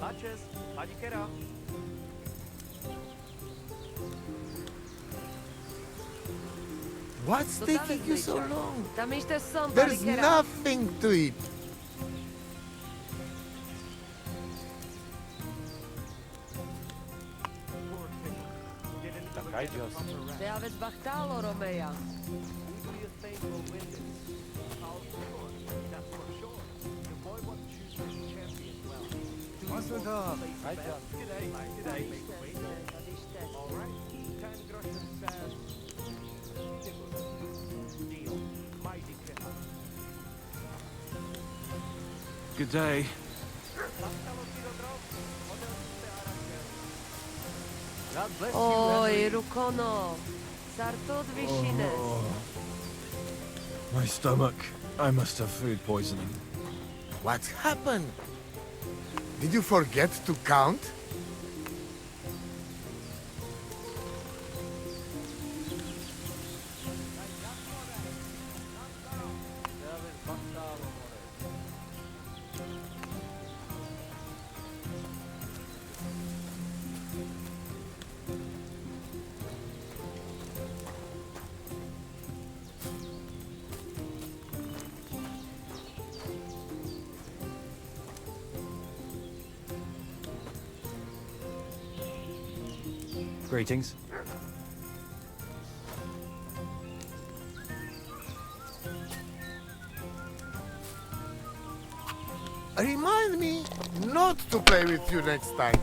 Matches, paniquera. What's So taking tam you so Richard. long? Tam istes są, There's palikera. nothing to eat. Poor thing. Didn't even Hi, get a Joss. proper rest. Te aveți bactalo, Romeia. Who do you think will win this? I'll sure. That's for sure. The boy wants to choose his champion well. Master Dove. Hi, John. G'day, g'day, make a wait. Tam istes. All right. 10 groschen says. Deal. Mighty killer. Good day. God bless you, Oi, Henry. Rukono. Sartod Vishines. My stomach. I must have food poisoning. What happened? Did you forget to count? Greetings. Remind me not to play with you next time.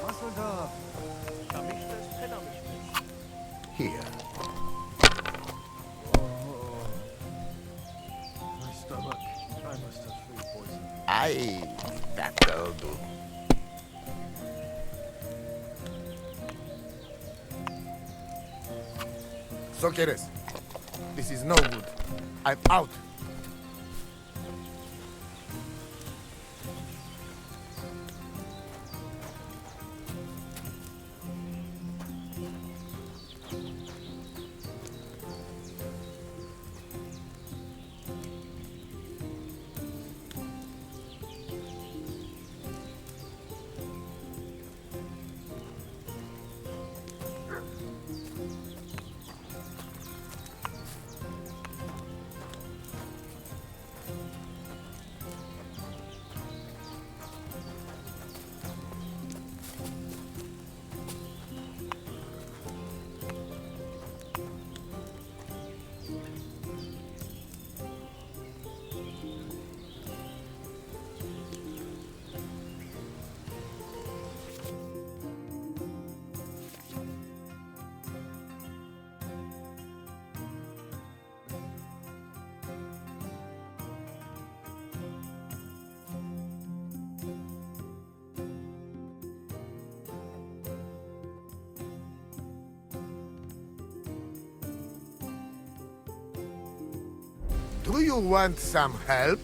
Master Dove. Here. My stomach. I must have food poisoning. Aye, that'll do. So quieres. This is no good. I'm out. Do you want some help?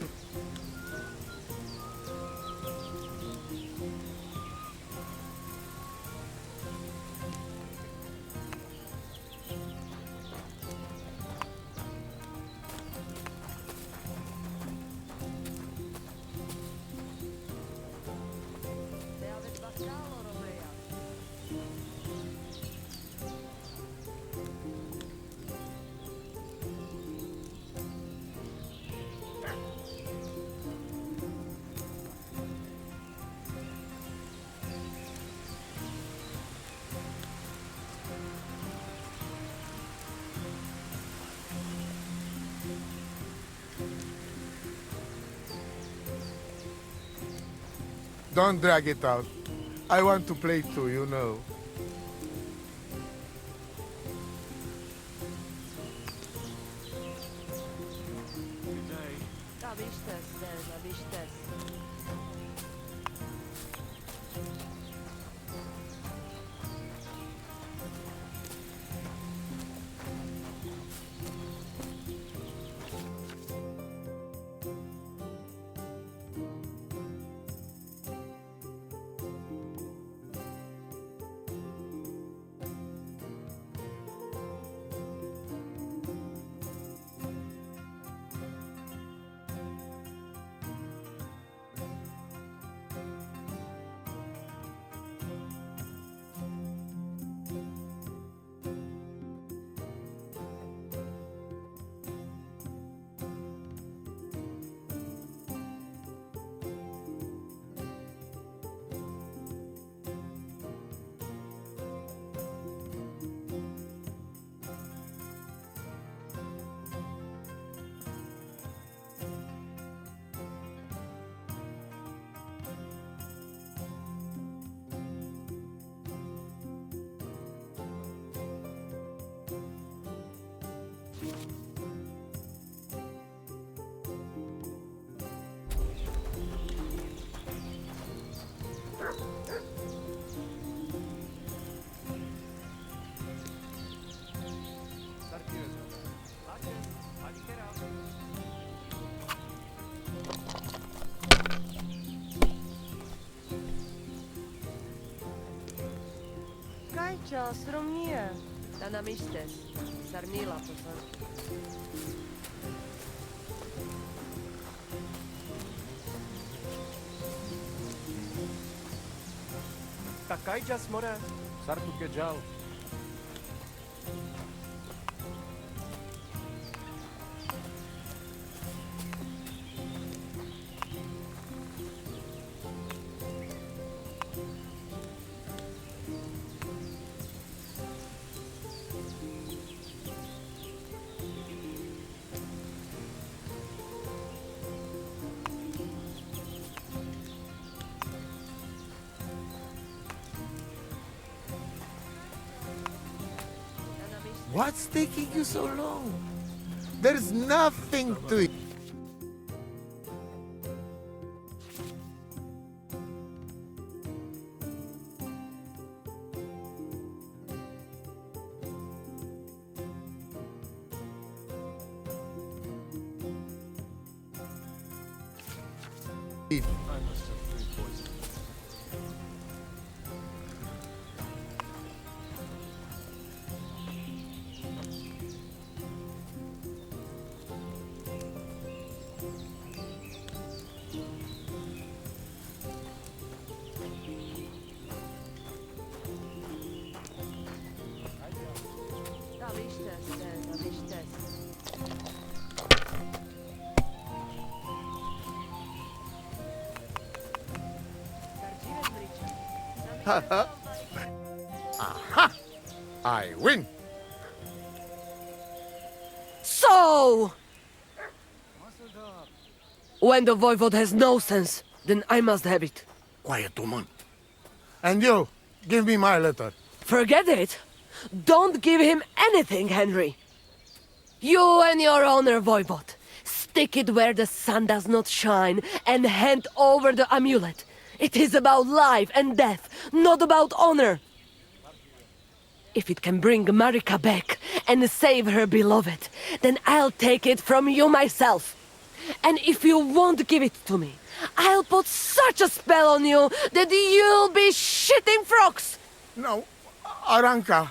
Don't drag it out. I want to play too, you know. Good day. Kajča, sromnije. Da nam istes. Sarnila posan. Takayjas mora. Sartu Kejal. What's taking you so long? There's nothing to it. I must have food poisoning. Aha! I win. So! When the voivode has no sense, then I must have it. Quiet, woman. And you, give me my letter. Forget it! Don't give him anything, Henry! You and your honor, voivode. Stick it where the sun does not shine and hand over the amulet. It is about life and death, not about honor. If it can bring Marika back and save her beloved, then I'll take it from you myself. And if you won't give it to me, I'll put such a spell on you that you'll be shitting frogs! No, Aranka.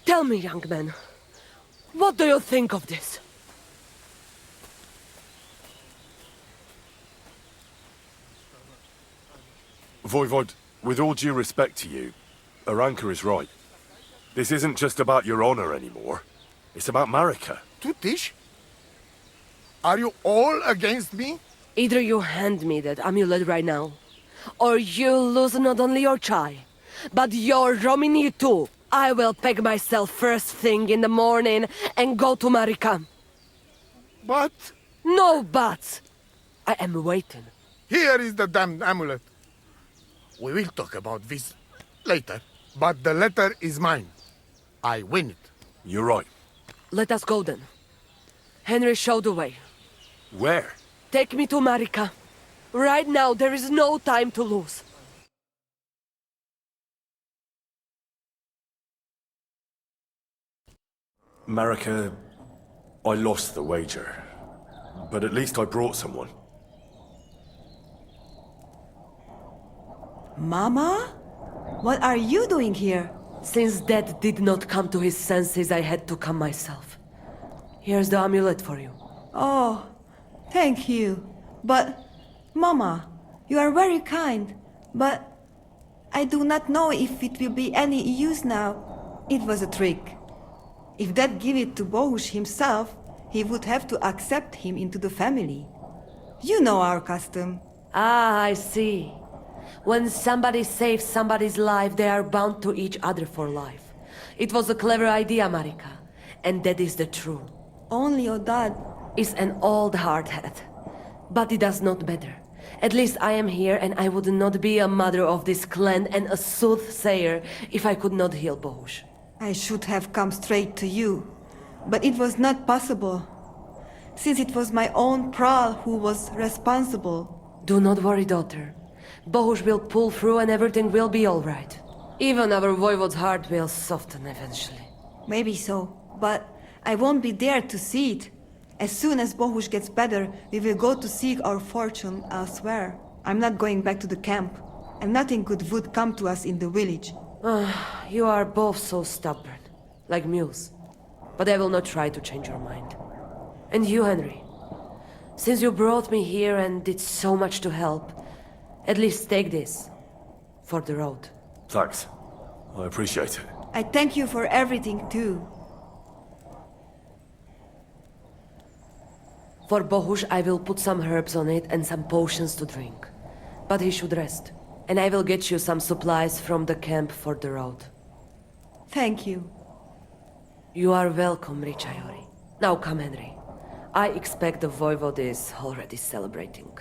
Tell me, young man, what do you think of this? Voivod, with all due respect to you, Aranka is right. This isn't just about your honor anymore. It's about Marika. Tutish? Are you all against me? Either you hand me that amulet right now, or you lose not only your child, but your Romini too. I will pack myself first thing in the morning and go to Marika. But... No buts! I am waiting. Here is the damned amulet. We will talk about this later, but the letter is mine. I win it. You're right. Let us go then. Henry showed the way. Where? Take me to Marika. Right now, there is no time to lose. Marika, I lost the wager. But at least I brought someone. Mama? What are you doing here? Since Dad did not come to his senses, I had to come myself. Here's the amulet for you. Oh, thank you. But, Mama, you are very kind. But I do not know if it will be any use now. It was a trick. If Dad gave it to Bohush himself, he would have to accept him into the family. You know our custom. Ah, I see. When somebody saves somebody's life, they are bound to each other for life. It was a clever idea, Marika. And that is the truth. Only your dad is an old hardhead. But it does not matter. At least I am here, and I would not be a mother of this clan and a soothsayer if I could not heal Bohush. I should have come straight to you. But it was not possible. Since it was my own Pral who was responsible. Do not worry, daughter. Bohush will pull through and everything will be all right. Even our voivode's heart will soften eventually. Maybe so, but I won't be there to see it. As soon as Bohush gets better, we will go to seek our fortune elsewhere. I'm not going back to the camp, and nothing good would come to us in the village. You are both so stubborn, like mules. But I will not try to change your mind. And you, Henry, since you brought me here and did so much to help, at least take this for the road. Thanks. I appreciate it. I thank you for everything, too. For Bohush, I will put some herbs on it and some potions to drink. But he should rest. And I will get you some supplies from the camp for the road. Thank you. You are welcome, Richayori. Now come, Henry. I expect the voivode is already celebrating.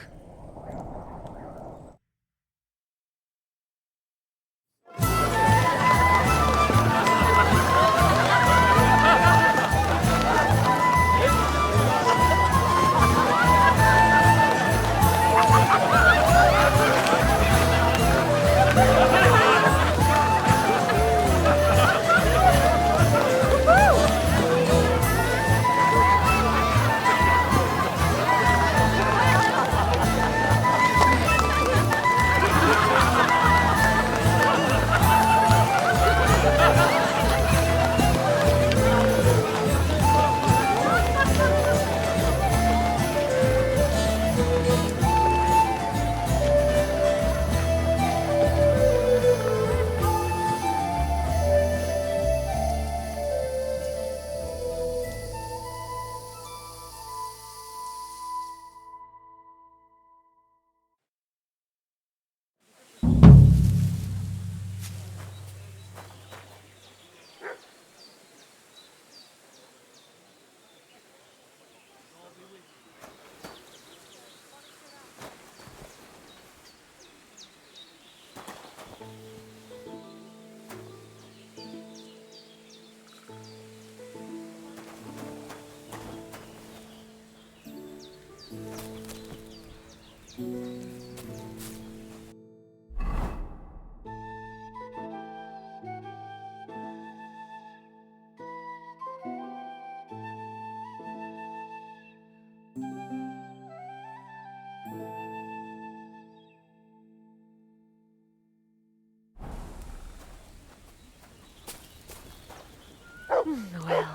Well,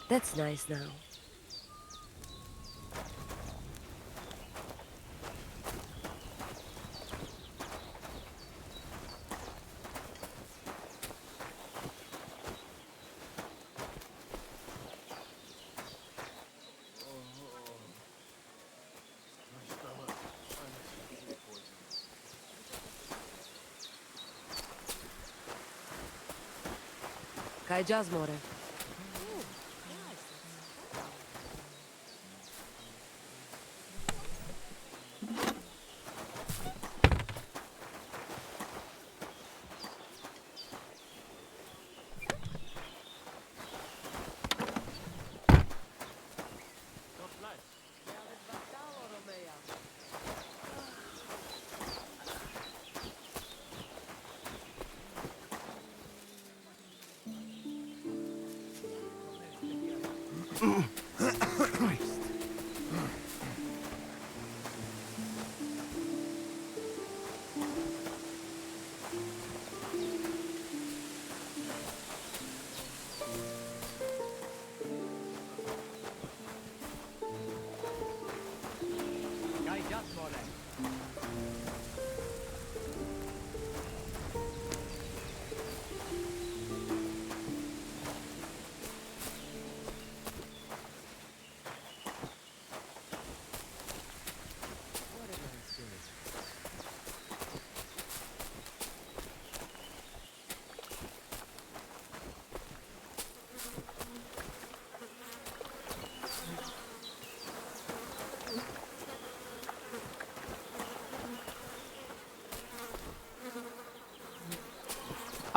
that's nice now. Kaj jazz more.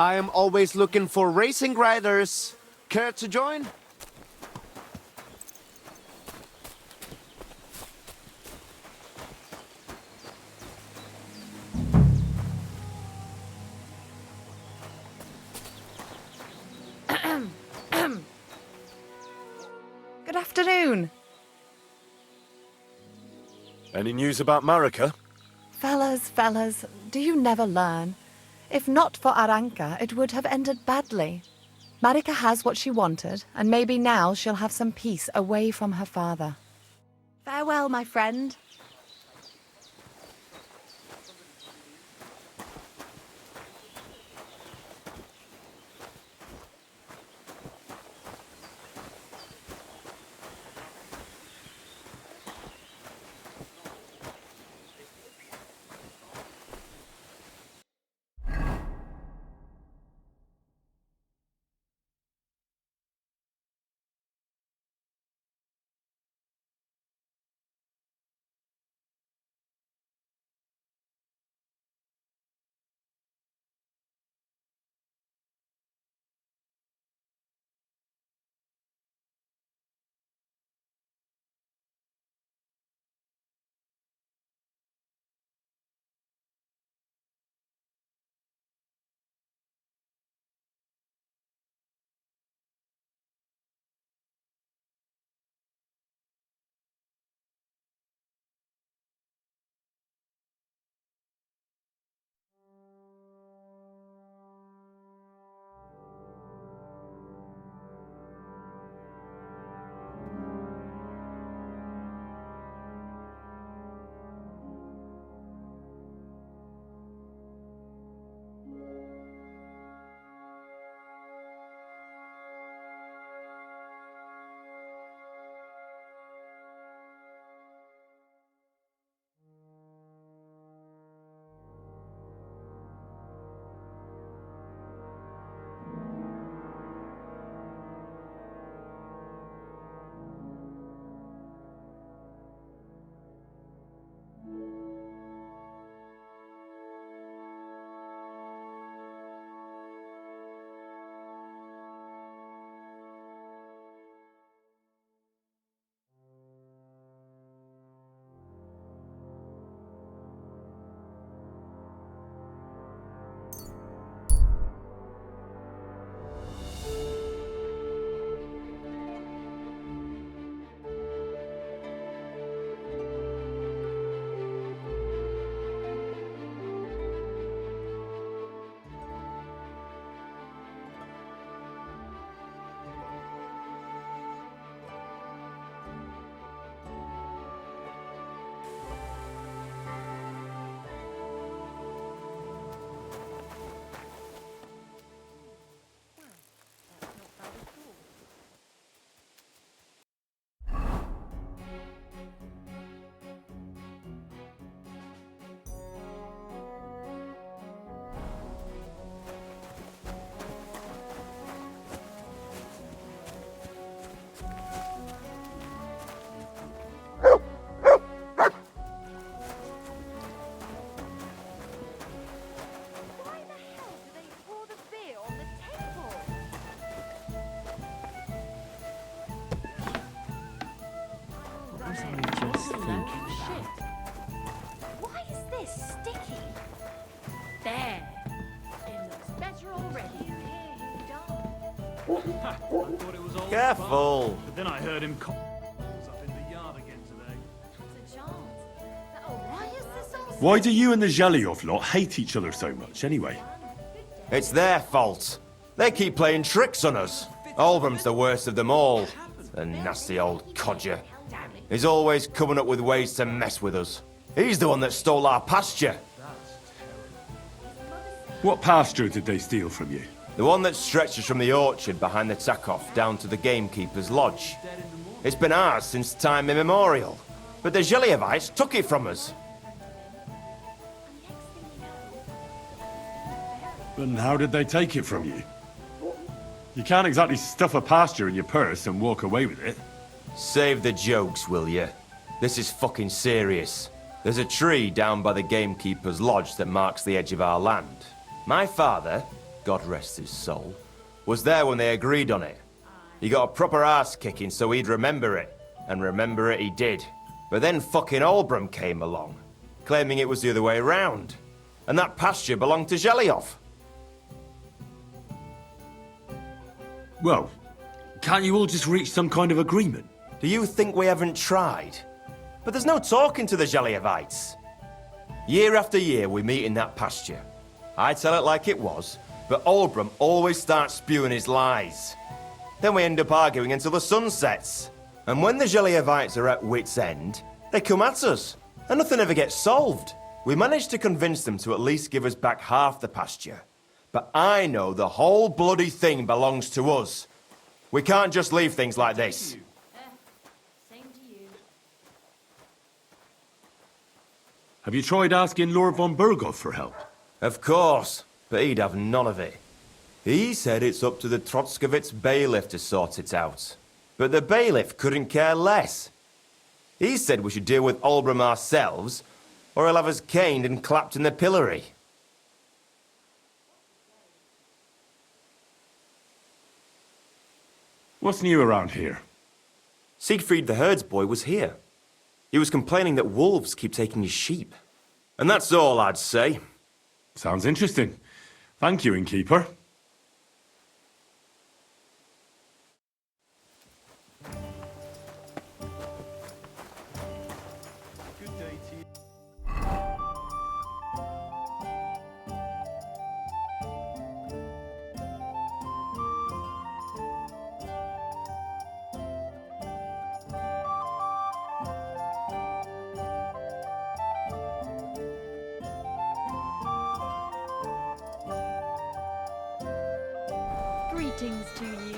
I am always looking for racing riders. Care to join? Good afternoon. Any news about Marika? Fellas, do you never learn? If not for Aranka, it would have ended badly. Marika has what she wanted, and maybe now she'll have some peace away from her father. Farewell, my friend. thinking Shit. Why is this sticky? There. It looks better already. I thought it was all Careful. fun, but then I heard him was up in the yard again today. It's a chance. Oh, why is this all Why do you and the Zhelyov lot hate each other so much, anyway? It's their fault. They keep playing tricks on us. Olbram's the worst of them all. The nasty old codger. He's always coming up with ways to mess with us. He's the one that stole our pasture. What pasture did they steal from you? The one that stretches from the orchard behind the Takov down to the gamekeeper's lodge. It's been ours since time immemorial. But the Zhelyevites took it from us. And how did they take it from you? You can't exactly stuff a pasture in your purse and walk away with it. Save the jokes, will ya? This is fucking serious. There's a tree down by the gamekeeper's lodge that marks the edge of our land. My father, God rest his soul, was there when they agreed on it. He got a proper ass kicking so he'd remember it. And remember it he did. But then fucking Olbram came along, claiming it was the other way around. And that pasture belonged to Zhelyov. Well, can't you all just reach some kind of agreement? Do you think we haven't tried? But there's no talking to the Zhelyevites. Year after year we meet in that pasture. I tell it like it was, but Olbram always starts spewing his lies. Then we end up arguing until the sun sets. And when the Zhelyevites are at wit's end, they come at us, and nothing ever gets solved. We managed to convince them to at least give us back half the pasture. But I know the whole bloody thing belongs to us. We can't just leave things like this. Same to you. Have you tried asking Lord von Burgov for help? Of course, but he'd have none of it. He said it's up to the Trotskovitz bailiff to sort it out. But the bailiff couldn't care less. He said we should deal with Olbram ourselves, or he'll have us caned and clapped in the pillory. What's new around here? Siegfried the herdsboy was here. He was complaining that wolves keep taking his sheep. And that's all I'd say. Sounds interesting. Thank you, innkeeper. Good day to you. Greetings to you.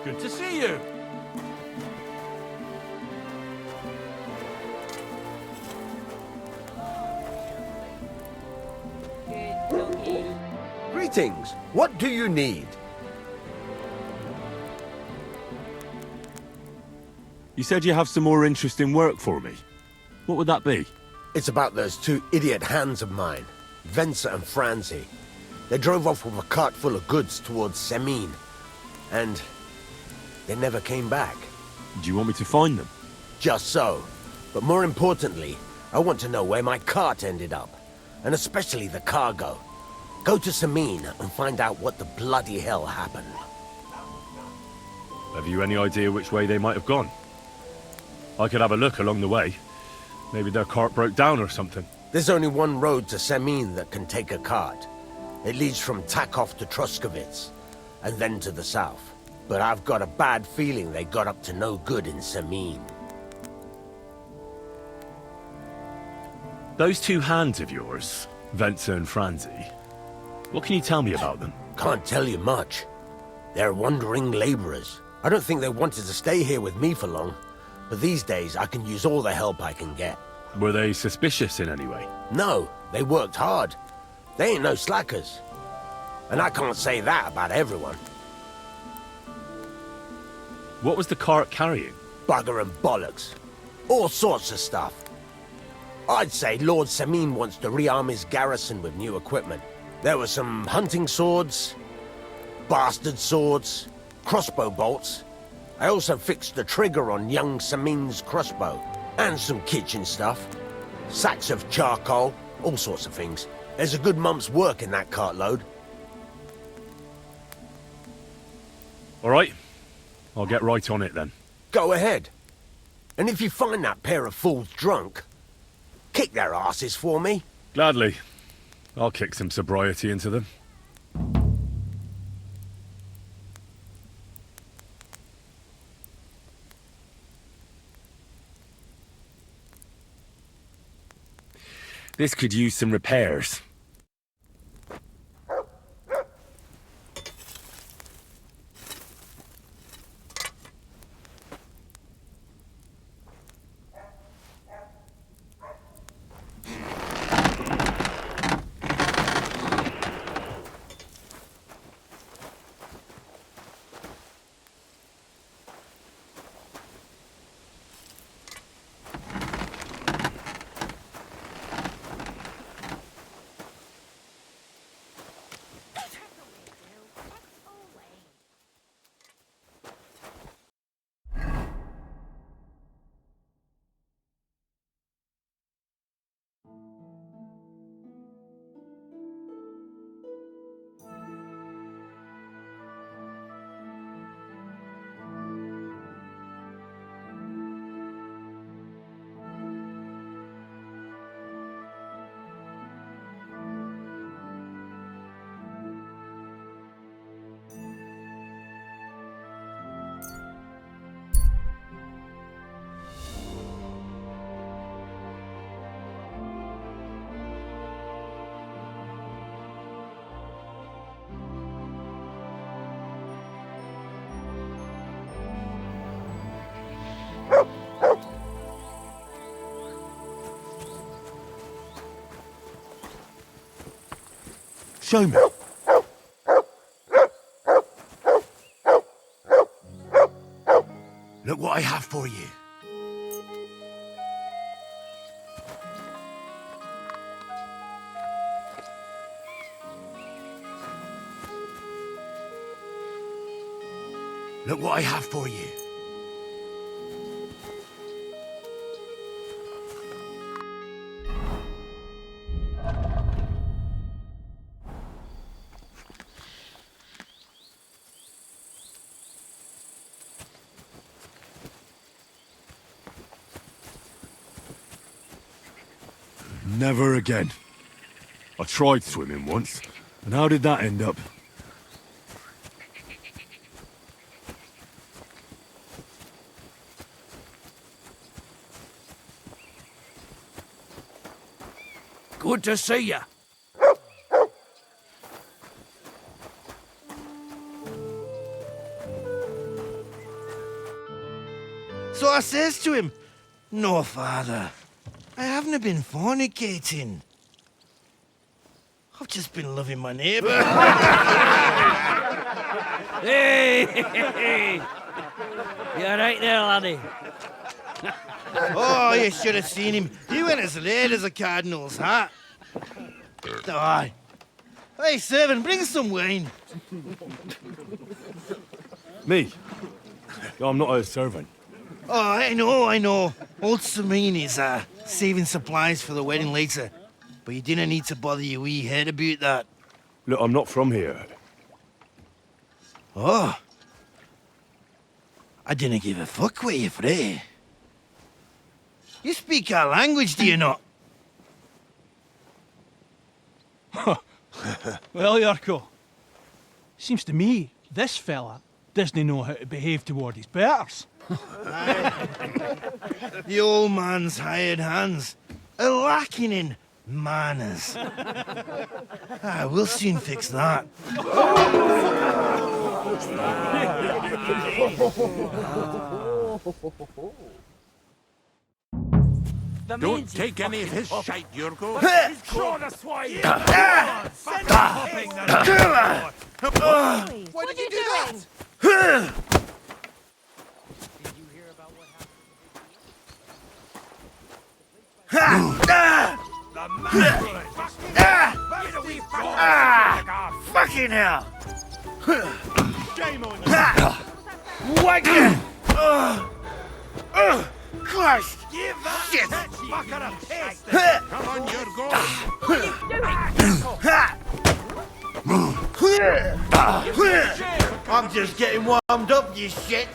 Good to see you. Greetings. What do you need? You said you have some more interesting work for me. What would that be? It's about those two idiot hands of mine, Venser and Franzi. They drove off with a cart full of goods towards Semin, and they never came back. Do you want me to find them? Just so. But more importantly, I want to know where my cart ended up, and especially the cargo. Go to Semin and find out what the bloody hell happened. Have you any idea which way they might have gone? I could have a look along the way. Maybe their cart broke down or something. There's only one road to Semin that can take a cart. It leads from Takov to Trotskovitz, and then to the south. But I've got a bad feeling they got up to no good in Semin. Those two hands of yours, Venser and Franzi, what can you tell me about them? Can't tell you much. They're wandering laborers. I don't think they wanted to stay here with me for long. But these days, I can use all the help I can get. Were they suspicious in any way? No, they worked hard. They ain't no slackers. And I can't say that about everyone. What was the cart carrying? Bugger and bollocks. All sorts of stuff. I'd say Lord Samin wants to rearm his garrison with new equipment. There were some hunting swords, bastard swords, crossbow bolts. I also fixed the trigger on young Samin's crossbow. And some kitchen stuff. Sacks of charcoal, all sorts of things. There's a good month's work in that cartload. All right. I'll get right on it then. Go ahead. And if you find that pair of fools drunk, kick their asses for me. Gladly. I'll kick some sobriety into them. This could use some repairs. Show me. Look what I have for you. Look what I have for you. Never again. I tried swimming once, and how did that end up? Good to see ya. So I says to him, "No, father, I haven't been fornicating. I've just been loving my neighbour." Hey! You alright there, laddie? Oh, you should have seen him. He went as red as a cardinal's hat. Aye. Hey, servant, bring some wine. Me? I'm not a servant. Oh, I know. Old Samin is saving supplies for the wedding later. But you didn't need to bother your wee head about that. Look, I'm not from here. Oh. I didn't give a fuck what you're frae. You speak our language, do you not? Well, Yarko, seems to me this fella doesn't know how to behave toward his betters. The old man's hired hands are lacking in manners. We'll soon fix that. Don't take any of his shite, Yurko. Why did you do that? Fucking hell! Shame on you! What the? Christ! Give that shit! Fucker a taste! Come on, you're going! I'm just getting warmed up, you shit!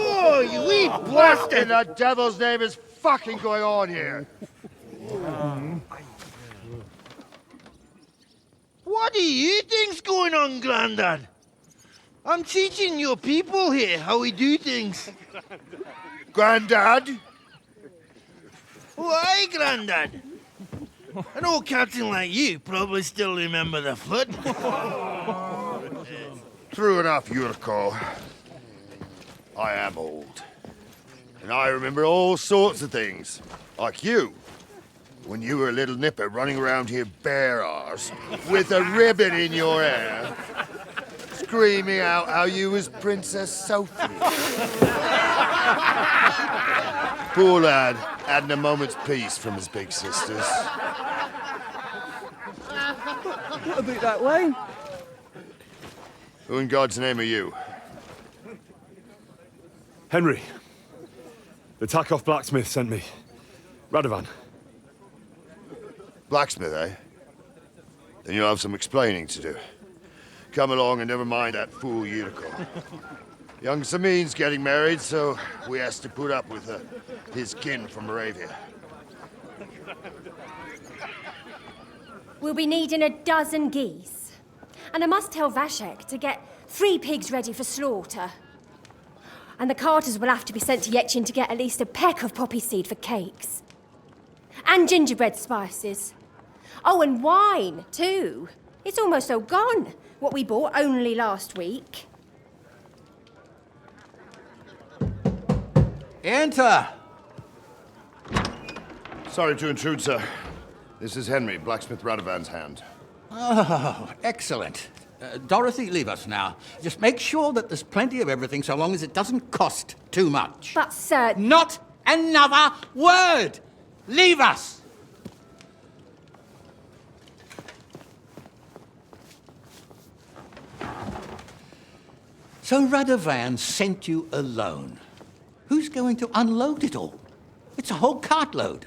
Oh, you wee blast in the devil's name is fucking going on here? What do you think's going on, Grandad? I'm teaching your people here how we do things. Grandad? Why, Grandad? An old captain like you probably still remember the flood. True enough, Yurko. I am old. And I remember all sorts of things. Like you. When you were a little nipper running around here bare arse, with a ribbon in your hair, screaming out how you was Princess Sophie. Poor lad, hadn't a moment's peace from his big sisters. What about that wine? Who in God's name are you? Henry. The Takoff blacksmith sent me. Radovan. Blacksmith, eh? Then you'll have some explaining to do. Come along and never mind that fool Yurko. Young Samin's getting married, so we has to put up with his kin from Moravia. We'll be needing a dozen geese. And I must tell Vashek to get 3 pigs ready for slaughter. And the carters will have to be sent to Yechin to get at least a peck of poppy seed for cakes. And gingerbread spices. Oh, and wine, too. It's almost all gone, what we bought only last week. Enter! Sorry to intrude, sir. This is Henry, blacksmith Radovan's hand. Oh, excellent. Dorothy, leave us now. Just make sure that there's plenty of everything so long as it doesn't cost too much. But, sir... Not another word! Leave us! So Radovan sent you alone. Who's going to unload it all? It's a whole cartload.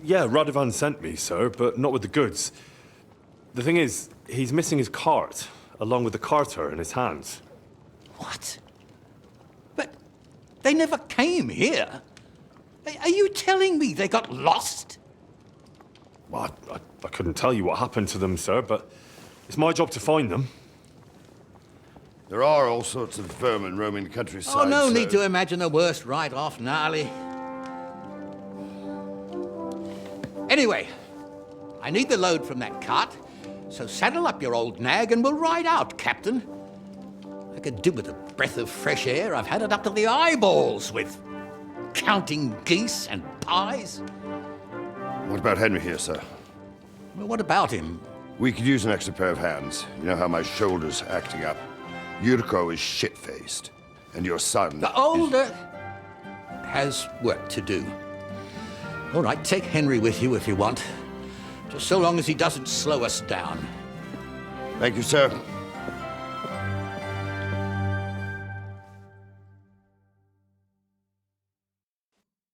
Yeah, Radovan sent me, sir, but not with the goods. The thing is, he's missing his cart, along with the carter in his hands. What? But they never came here. Are you telling me they got lost? Well, I couldn't tell you what happened to them, sir, but it's my job to find them. There are all sorts of vermin roaming the countryside. Oh, no sir. need to imagine the worst right off, gnarly. Anyway, I need the load from that cart, so saddle up your old nag and we'll ride out, Captain. I could do with a breath of fresh air. I've had it up to the eyeballs with counting geese and pies. What about Henry here, sir? Well, what about him? We could use an extra pair of hands. You know how my shoulder's acting up. Yurko is shit-faced, and your son... The older has work to do. All right, take Henry with you if you want. Just so long as he doesn't slow us down. Thank you, sir.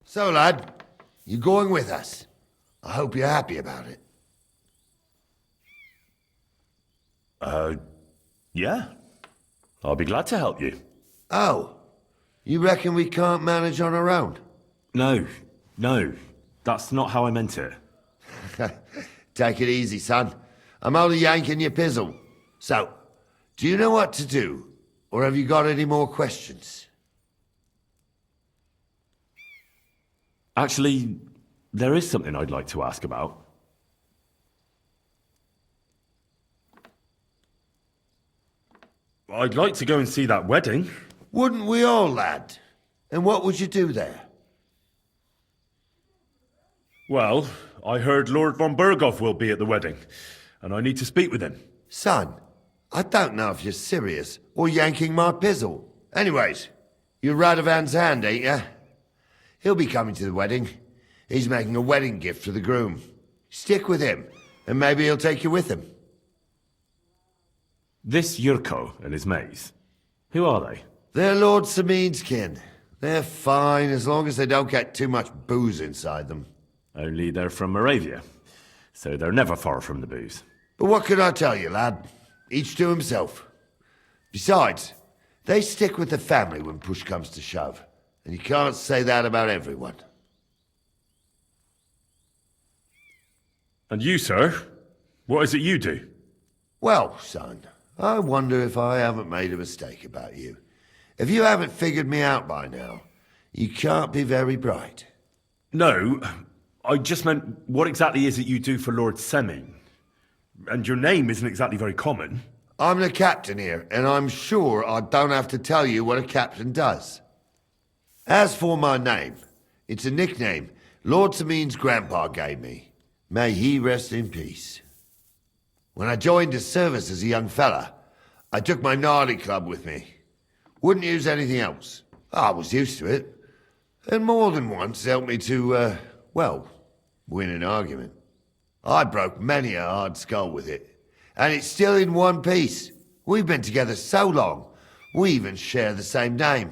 So, lad, you going with us? I hope you're happy about it. Yeah. I'll be glad to help you. Oh, you reckon we can't manage on our own? No. That's not how I meant it. Take it easy, son. I'm only yanking your pizzle. So, do you know what to do? Or have you got any more questions? Actually, there is something I'd like to ask about. I'd like to go and see that wedding. Wouldn't we all, lad? And what would you do there? Well, I heard Lord von Burghoff will be at the wedding. and I need to speak with him. Son, I don't know if you're serious or yanking my pizzle. Anyways, you're Radovan's hand, ain't ya? He'll be coming to the wedding. He's making a wedding gift for the groom. Stick with him, and maybe he'll take you with him. This Yurko and his mates, who are they? They're Lord Samin's kin. They're fine as long as they don't get too much booze inside them. Only they're from Moravia, so they're never far from the booze. But what could I tell you, lad? Each to himself. Besides, they stick with the family when push comes to shove. And you can't say that about everyone. And you, sir? What is it you do? Well, son, I wonder if I haven't made a mistake about you. If you haven't figured me out by now, you can't be very bright. No, I just meant, what exactly is it you do for Lord Semin? And your name isn't exactly very common. I'm the captain here, and I'm sure I don't have to tell you what a captain does. As for my name, it's a nickname Lord Samin's grandpa gave me. May he rest in peace. When I joined his service as a young fella, I took my Nardi club with me. Wouldn't use anything else. I was used to it. And more than once helped me to, well, win an argument. I broke many a hard skull with it. And it's still in one piece. We've been together so long, we even share the same name.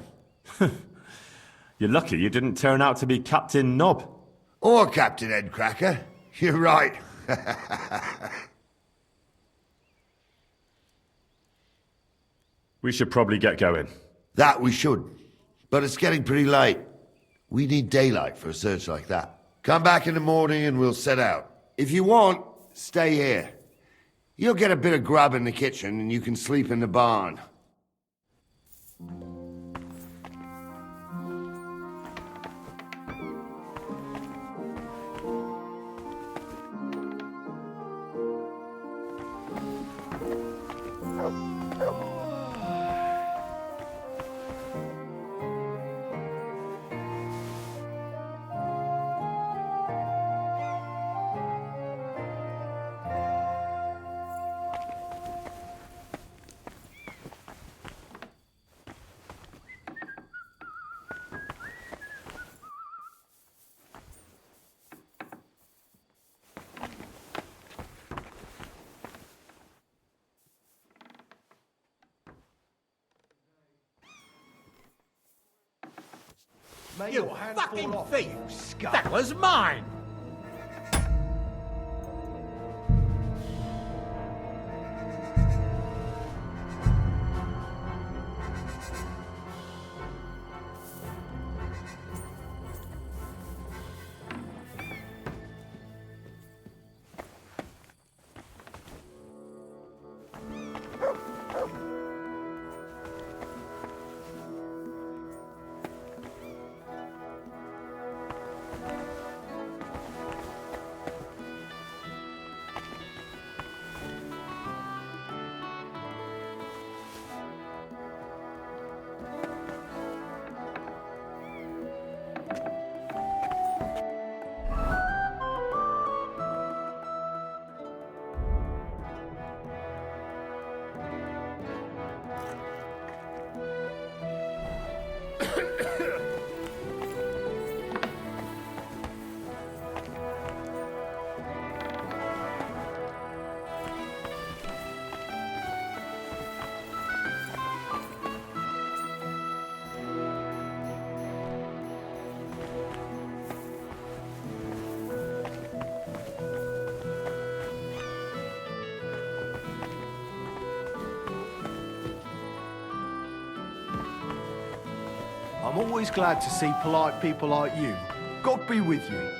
You're lucky you didn't turn out to be Captain Knob. Or Captain Headcracker. You're right. We should probably get going. That we should. But it's getting pretty late. We need daylight for a search like that. Come back in the morning and we'll set out. If you want, stay here. You'll get a bit of grub in the kitchen and you can sleep in the barn. You fucking thief! That was mine! I'm always glad to see polite people like you. God be with you.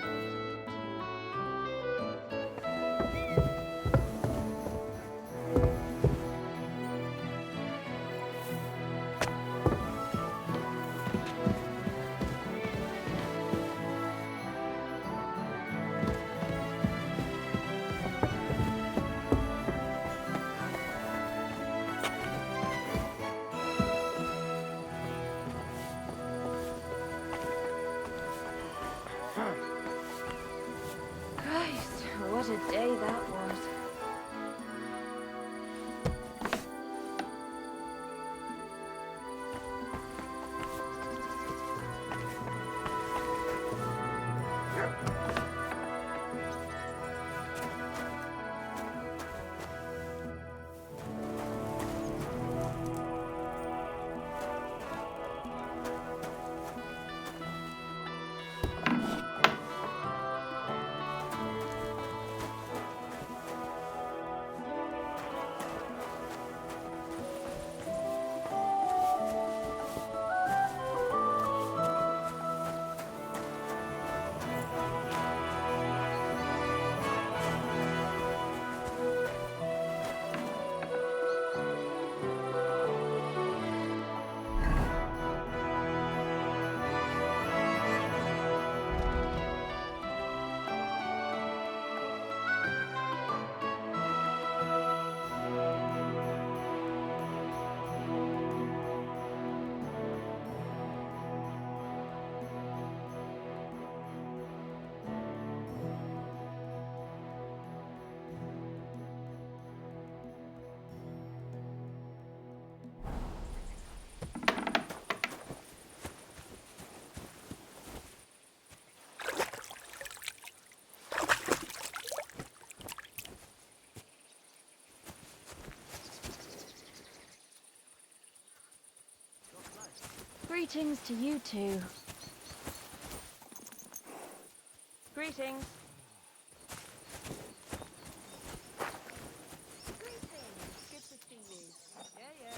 Greetings to you two. Greetings. Good to see you. Yeah.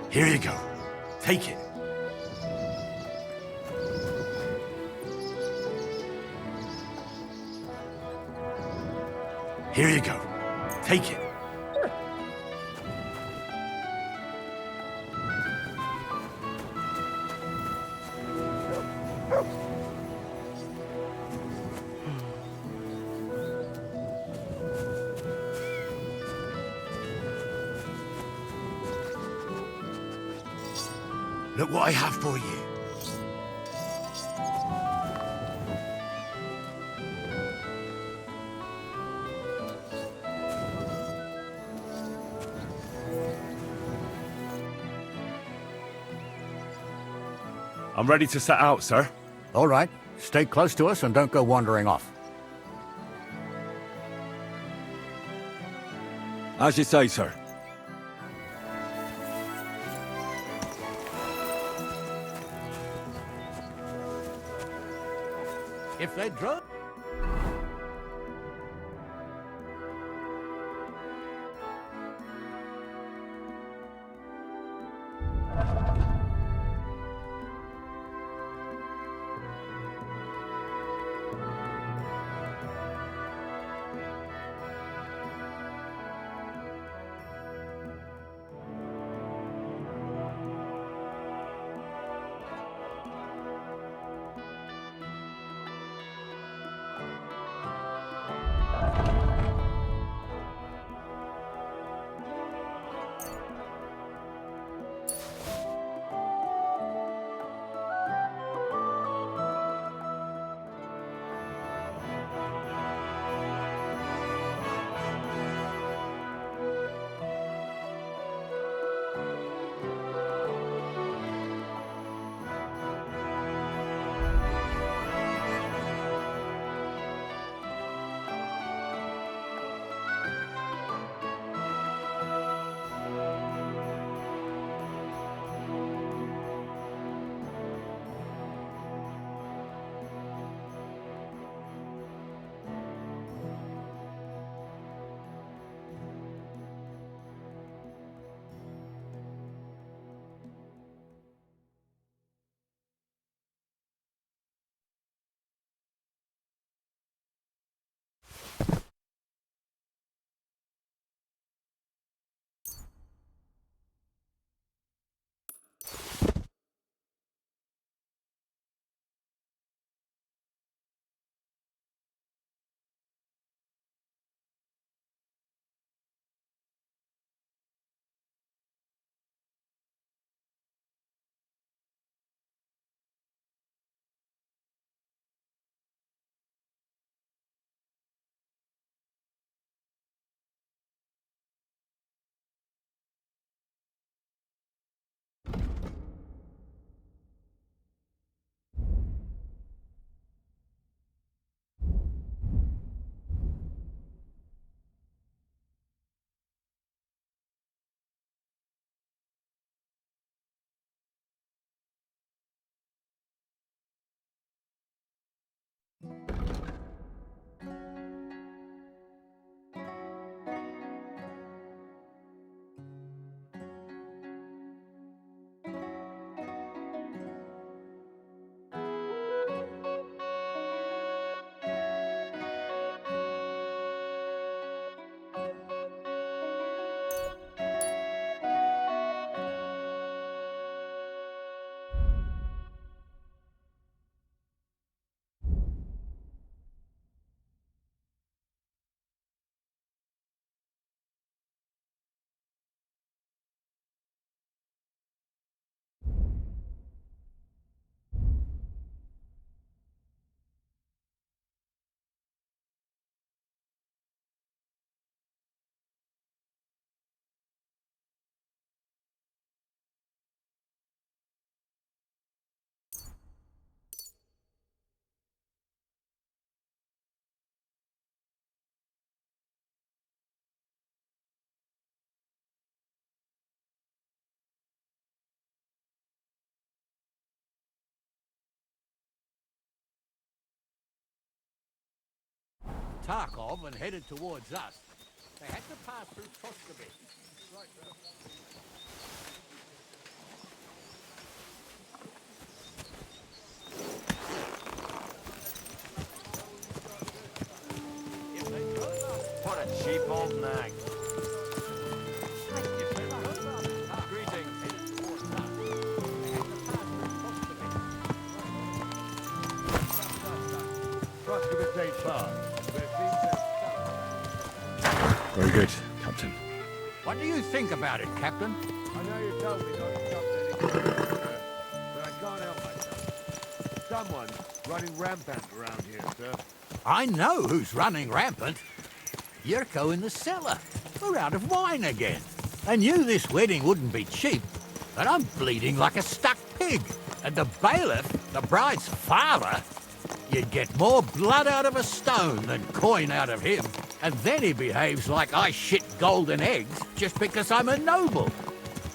Here you go. Take it. Here you go. Take it. Look what I have for you. I'm ready to set out, sir. All right. Stay close to us and don't go wandering off. As you say, sir. If they drove... Tarkov and headed towards us, they had to pass through Troskavik. What a cheap old nag. Troskavik ain't far, but it seems that... Very good, Captain. What do you think about it, Captain? I know you told me not to jump any but I can't help myself. Someone's running rampant around here, sir. I know who's running rampant. Yurko in the cellar. We're out of wine again. I knew this wedding wouldn't be cheap, but I'm bleeding like a stuck pig. And the bailiff, the bride's father, you'd get more blood out of a stone than coin out of him. And then he behaves like I shit golden eggs just because I'm a noble.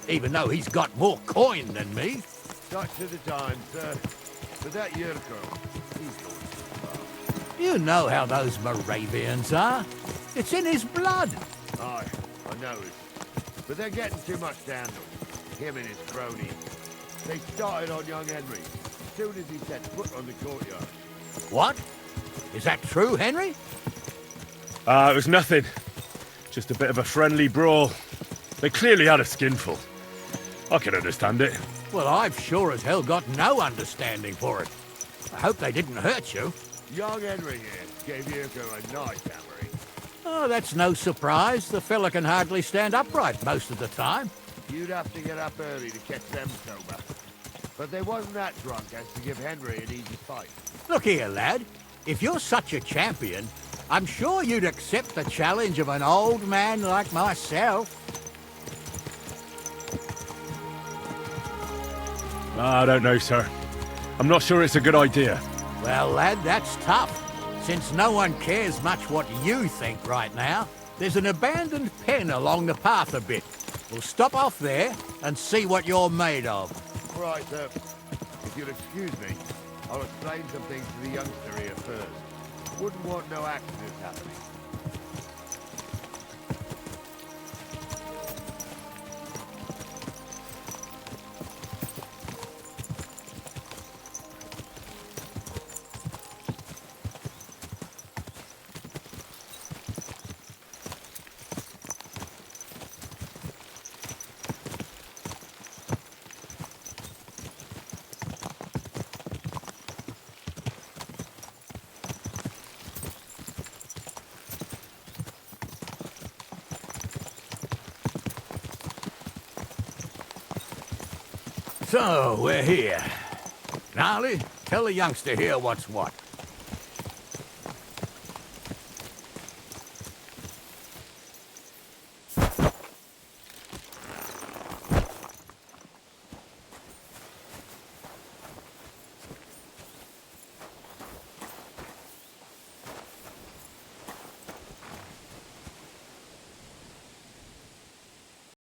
Even though he's got more coin than me. Such are the times, sir. But that Yurko, he's going too far. You know how those Moravians are. It's in his blood. Aye, I know it. But they're getting too much to handle. Him and his cronies. They started on young Henry as soon as he set foot on the courtyard. What? Is that true, Henry? It was nothing. Just a bit of a friendly brawl. They clearly had a skinful. I can understand it. Well, I've sure as hell got no understanding for it. I hope they didn't hurt you. Young Henry here gave Yurko a nice hammering. Oh, that's no surprise. The fella can hardly stand upright most of the time. You'd have to get up early to catch them sober. But they wasn't that drunk as to give Henry an easy fight. Look here, lad. If you're such a champion, I'm sure you'd accept the challenge of an old man like myself. I don't know, sir. I'm not sure it's a good idea. Well, lad, that's tough. Since no one cares much what you think right now, there's an abandoned pen along the path a bit. We'll stop off there and see what you're made of. Right, sir. If you'll excuse me, I'll explain some things to the youngster here first. Wouldn't want no accidents happening. So, we're here. Gnarly, tell the youngster here what's what.